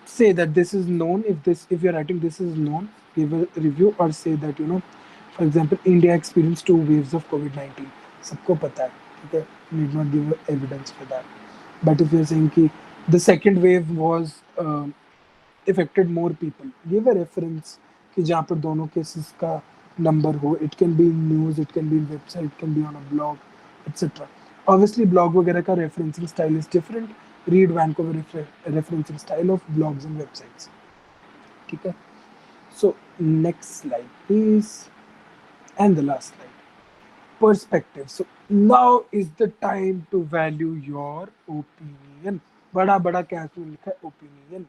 Say that this is known. If you're writing this is known, give a review or say that for example, India experienced 2 waves of COVID-19. सबको पता है. ठीक है. Need not give evidence for that. But if you're saying कि the second wave was affected more people, give a reference कि जहाँ पर दोनों cases का number हो. It can be in news, it can be in website, it can be on a blog, etc. Obviously, blog वगैरह का referencing style is different. Read Vancouver referencing style of blogs and websites. ठीक है. So next slide, please, and the last slide. Perspective. So now is the time to value your opinion. बड़ा बड़ा catch में लिखा है opinion.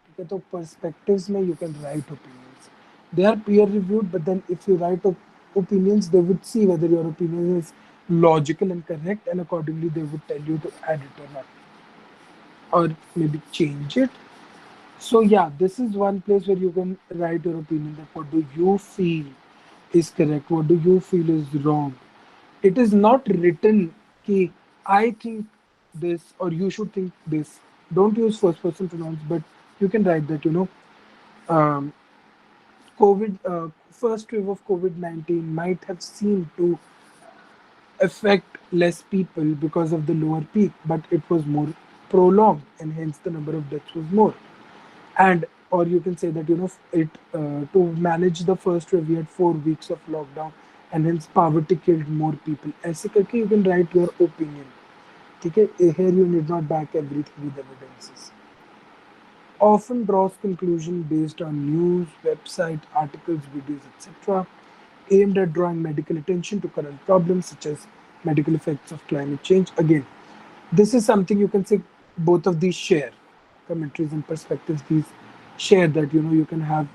ठीक है. तो perspectives में you can write opinions. They are peer reviewed, but then if you write opinions, they would see whether your opinion is logical and correct, and accordingly they would tell you to add it or not, or maybe change it. So yeah, this is one place where you can write your opinion, that what do you feel is correct, what do you feel is wrong. It is not written ki I think this or you should think this. Don't use first person pronouns, but you can write that um, COVID first wave of COVID-19 might have seemed to affect less people because of the lower peak, but it was more prolonged and hence the number of deaths was more. And or you can say that it to manage the first wave we had 4 weeks of lockdown and hence poverty killed more people. ऐसे करके you can write your opinion. ठीक है. Here you need not back everything with evidences. Often draws conclusion based on news, website, articles, videos, etc., aimed at drawing medical attention to current problems such as medical effects of climate change. Again, this is something you can say both of these share. Commentaries and perspectives, these share that you can have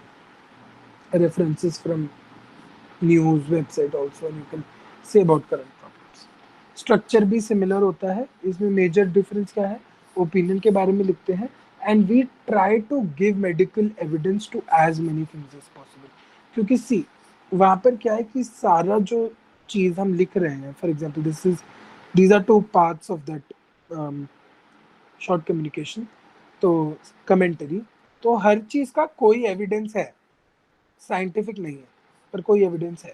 references from news, website also, and you can say about current problems. Structure भी similar होता है. इसमें major difference क्या है? Opinion के बारे में लिखते हैं and we try to give medical evidence to as many things as possible. क्योंकि सी वहाँ पर क्या है कि सारा जो चीज़ हम लिख रहे हैं, for example these are 2 parts of that short communication. तो कमेंटरी, तो हर चीज़ का कोई एविडेंस है, साइंटिफिक नहीं है पर कोई एविडेंस है.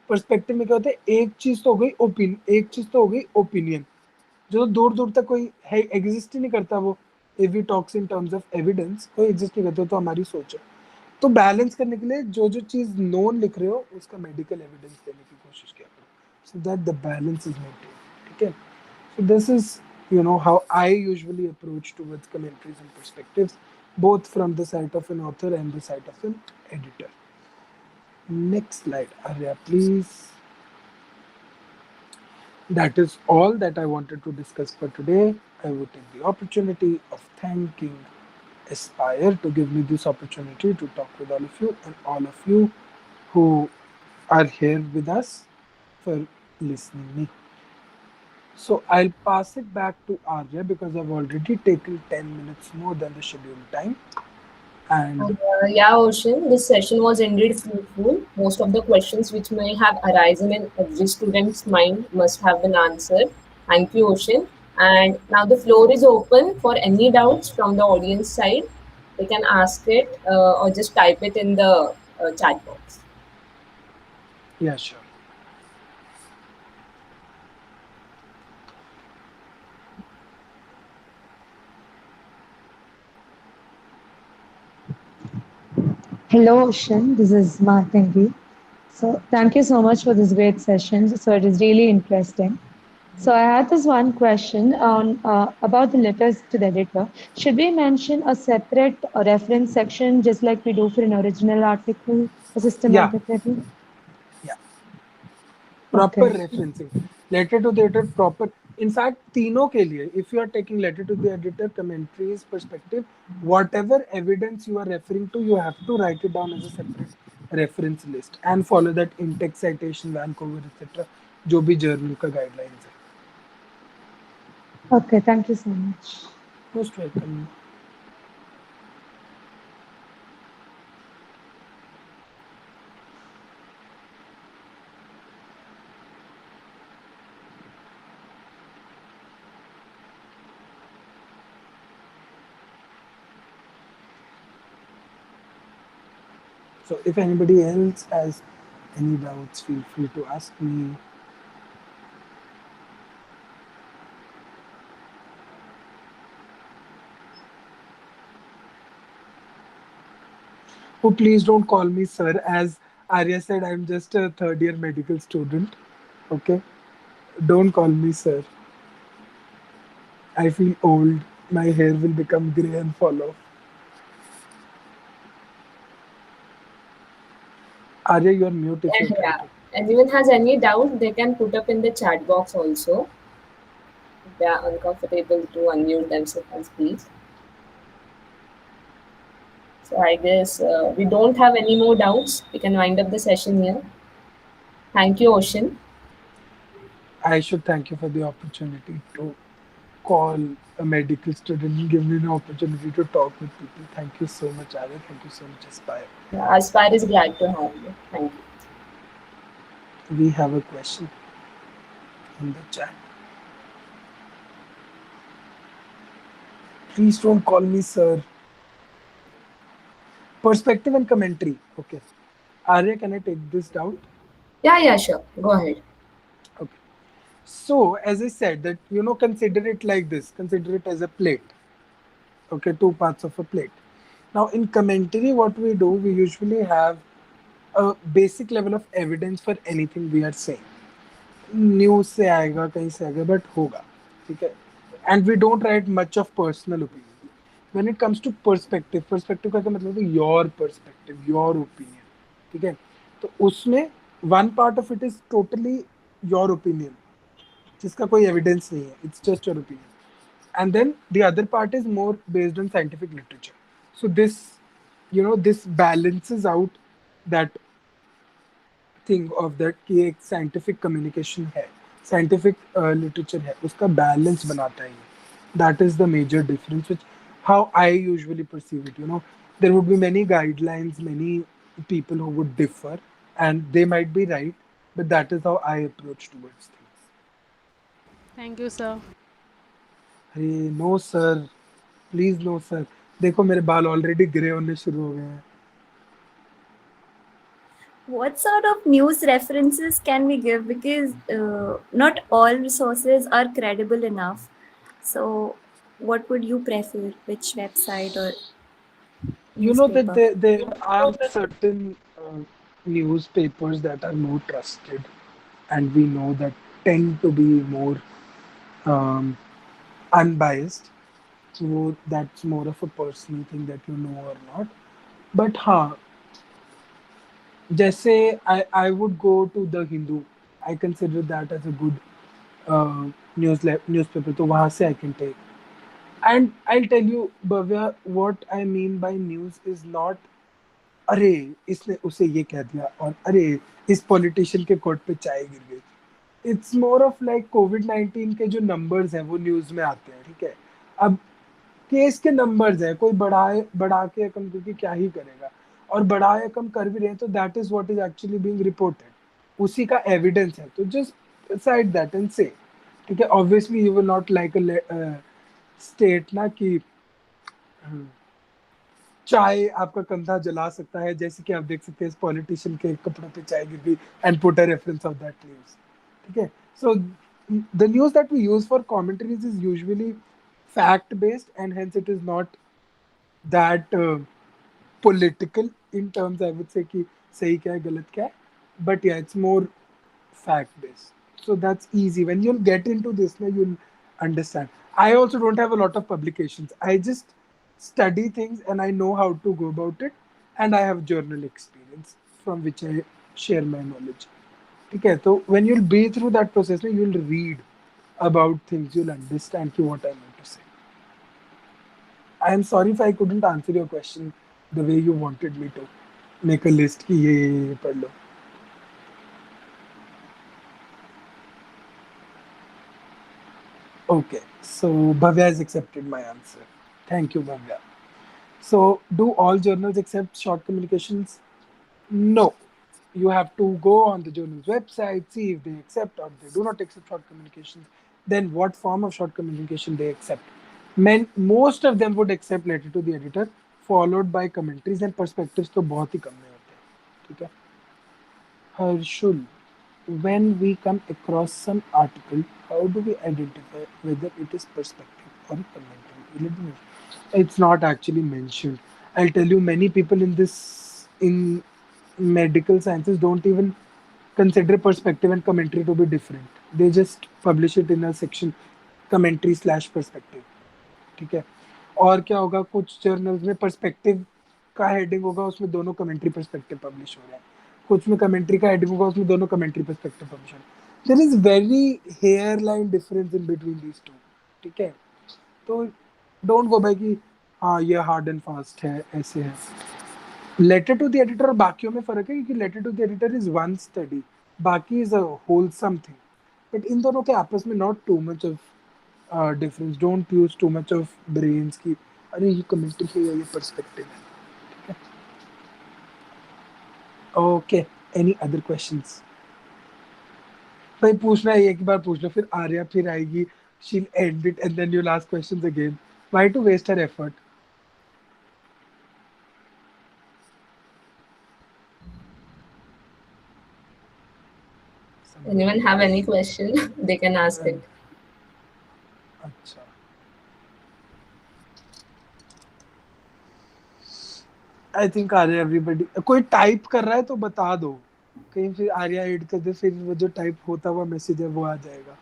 पर्सपेक्टिव में क्या होता है, एक चीज तो हो गई ओपिनियन, जो दूर दूर तक कोई है एग्जिस्ट ही नहीं करता. वो if we talks in terms of evidence कोई एग्जिस्ट नहीं करता, तो हमारी सोच है. तो बैलेंस करने के लिए जो जो चीज नोन लिख रहे हो उसका मेडिकल एविडेंस देने की कोशिश किया करो, so that the balance is maintain. ठीक है. So this is how I usually approach towards commentaries and perspectives, both from the side of an author and the side of an editor. Next slide, Arya, please. That is all that I wanted to discuss for today. I would take the opportunity of thanking Aspire to give me this opportunity to talk with all of you and all of you who are here with us for listening me. So I'll pass it back to Arya because I've already taken 10 minutes more than the scheduled time. And Yeah, Oshin, this session was indeed fruitful. Most of the questions which may have arisen in every student's mind must have been answered. Thank you, Oshin. And now the floor is open for any doubts from the audience side. They can ask it or just type it in the chat box. yeah, sure. Hello, Oshin. This is Martangi. So, thank you so much for this great session. So, it is really interesting. So I had this one question on about the letters to the editor. Should we mention a separate reference section just like we do for an original article, a Yeah, systematic review? yeah. Okay. Proper referencing letter to the editor proper in fact तीनों के लिए if you are taking letter to the editor commentaries perspective whatever evidence you are referring to you have to write it down as a separate reference list and follow that in-text citation Vancouver etc जो भी journal का guidelines है Okay, thank you so much. Most welcome so if anybody else has any doubts feel free to ask me. Oh, please don't call me sir. As Arya said, I'm just a third year medical student. Okay? Don't call me sir. I feel old. My hair will become grey and fall off. Arya, you're mute if you're And trying yeah, to. anyone has any doubt, they can put up in the chat box also. If they are uncomfortable to unmute themselves and speak. So I guess we don't have any more doubts. We can wind up the session here. Thank you, Oshin. I should thank you for the opportunity to call a medical student and give me the opportunity to talk with people. Thank you so much, Arya. Thank you so much, Aspire. Aspire is glad to have you. Thank you. We have a question in the chat. Please don't call me sir. Perspective and commentary. Okay. Arya, can I take this doubt? Yeah, yeah, sure. Go ahead. Okay. So, as I said, that consider it like this. Consider it as a plate. Okay, two parts of a plate. Now, in commentary, what we do, we usually have a basic level of evidence for anything we are saying. News से आएगा कहीं से आएगा but होगा ठीक है and we don't write much of personal opinion when it comes to perspective perspective का क्या मतलब है योर पर्सपेक्टिव योर ओपिनियन ठीक है तो उसमें one part of it is totally your opinion जिसका कोई एविडेंस नहीं है it's just your opinion and then the other part is more based on scientific literature so this balances out that thing of that कि एक scientific communication है scientific literature है उसका balance बनाता है ये that is the major difference which how I usually perceive it there would be many guidelines many people who would differ and they might be right but that is how I approach towards things Thank you, sir. अरे no sir please no sir देखो मेरे बाल already grey होने शुरू हो गए हैं What sort of news references can we give? Because not all resources are credible enough. So, what would you prefer? Which website or you know that newspaper? there are certain newspapers that are more trusted and we know that tend to be more um, unbiased so that's more of a personal thing that you know or not but हाँ जैसे I would go to the Hindu I consider that as a good newspaper तो वहाँ से I can take and I'll tell you Bhavya what I mean by news is not अरे इसने उसे ये कह दिया और अरे इस पॉलिटिशियन के कोर्ट पे चाय गिर गई इट्स मोर ऑफ लाइक कोविड-19 के जो नंबर्स हैं वो न्यूज में आते हैं ठीक है अब केस के नंबर्स है कोई बढ़ाए बढ़ा के कम करके क्या ही करेगा और बढ़ाए कम कर भी रहे हैं तो that is what is actually being reported उसी का एविडेंस है तो जस्ट साइड दैट एंड से ठीक है obviously you will not like a state ना कि चाय आपका कंधा जला सकता है जैसे कि आप देख सकते हैं इस पॉलिटिशियन के कपड़ों पे चाय गिर गई and put a reference of that news ठीक है so the news that we use for commentaries is usually fact based and hence it is not that political in terms I would say कि सही क्या है गलत क्या है but yeah it's more fact based So that's easy. When you'll get into this, now you'll understand. I also don't have a lot of publications. I just study things and I know how to go about it, and I have journal experience from which I share my knowledge. Okay, so when you'll be through that process, now you'll read about things, you'll understand ki what I meant to say. I am sorry if I couldn't answer your question the way you wanted me to. Make a list कि ये पढ़ लो. Okay, so Bhavya has accepted my answer. Thank you, Bhavya. So, do all journals accept short communications? No. You have to go on the journal's website, see if they accept or they do not accept short communications, then what form of short communication they accept. Most of them would accept letter to the editor, followed by commentaries and perspectives तो बहुत ही कम में होते हैं, ठीक है? Harshul, when we come across some article, how do we identify whether it is perspective or commentary? Will it be mentioned? It's not actually mentioned. I'll tell you, many people in medical sciences don't even consider perspective and commentary to be different. They just publish it in a section, commentary slash perspective. ठीक है, और क्या होगा, कुछ journals में perspective का heading होगा, उसमें दोनों कमेंट्री पर्सपेक्टिव पब्लिश हो रहा है, कुछ में कमेंट्री का हेडिंग होगा, उसमें दोनों कमेंट्री पर्सपेक्टिव पब्लिश हो रहा है. There is very hairline difference in between these two. ठीक है, तो डोंट गो बाय कि हाँ ये हार्ड एंड फास्ट है, ऐसे है. लेटर टू द एडिटर और बाकियों में फर्क है, क्योंकि letter to the editor is one study, बाकी इज अ होलसम थिंग. बट इन दोनों के आपस में not too much of difference. Don't use too much of brains की अरे ये कमेंट्री है या ये पर्सपेक्टिव है. Okay, any other questions? भाई पूछना है एक बार पूछ लो, फिर आर्या फिर आएगी, she'll end it and then you'll ask questions again. Why to waste her effort? Somebody Anyone have else. any question? They can ask it. अच्छा, आई थिंक आर्या एवरीबडी कोई टाइप कर रहा है तो बता दो, कहीं फिर आर्या एड कर दे, फिर वो जो टाइप होता हुआ मैसेज है वो आ जाएगा.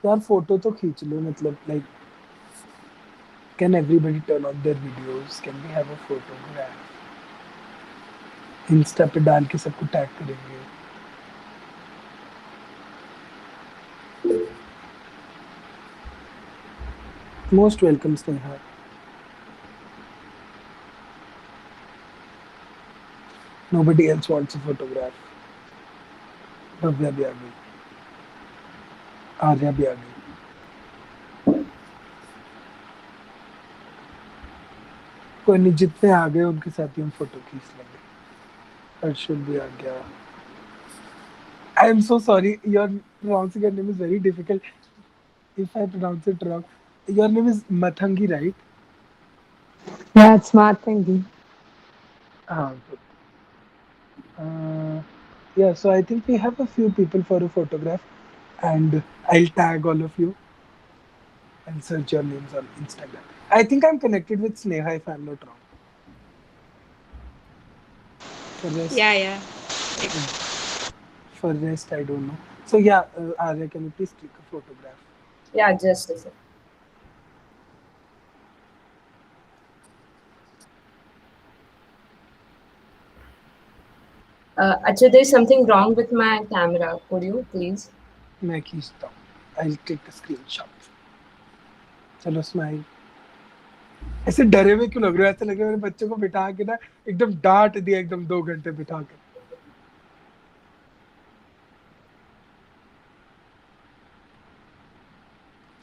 यार फोटो तो खींच लो, मतलब like can everybody turn on their videos? Can we have a photograph? Insta पे डाल के सबको टैग करेंगे. Most welcome Sneha. Nobody else wants a photograph. Bhavya भी आ गई, आर्या भी आ गई. कोई नहीं, जितने आ गए उनके साथ ही हम फोटो खींच लेंगे. हर्षुल भी आ गया. I am so sorry, your pronouncing your name is very difficult. If I pronounce it wrong, your name is Mathangi, right? Yeah, it's smart thinking. हाँ, good. Uh, yeah, so I think we have a few people for a photograph, and I'll tag all of you and search your names on Instagram. I think I'm connected with Sneha if I'm not wrong. For rest, Yeah, yeah. for rest I don't know. So yeah, Arya, can you please click a photograph? Yeah, just a second. Acha, there's something wrong with my camera. Could you please? मैं खींचता हूँ. I'll take a screenshot. चलो smile. ऐसे डरे हुए क्यों लग रहे हो? ऐसे लग रहा है मेरे बच्चों को बिठा के ना एकदम डांट दिया, एकदम 2 घंटे बिठा के.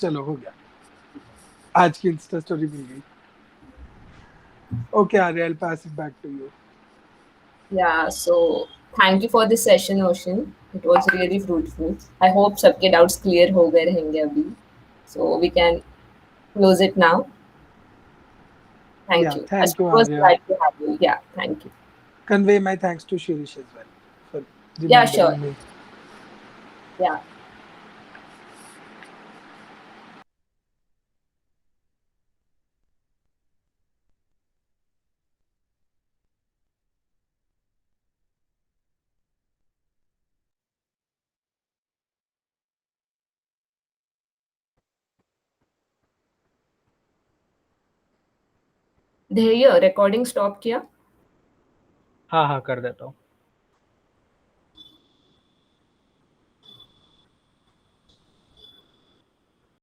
चलो हो गया, आज की इंस्टा स्टोरी मिल गई. Okay Arya, I'll pass it back to you. Yeah, so thank you for this session, Oshin. It was really fruitful. I hope सबके doubts clear हो गए रहेंगे अभी. So we can close it now. Thank Yeah, you. thank Ashwin you was Arya. glad to have you. Yeah, thank you. Convey my thanks to Shirish as well for Yeah, sure. remembering me. Yeah. ध्येय recording stop किया? हाँ हाँ कर देता हूँ.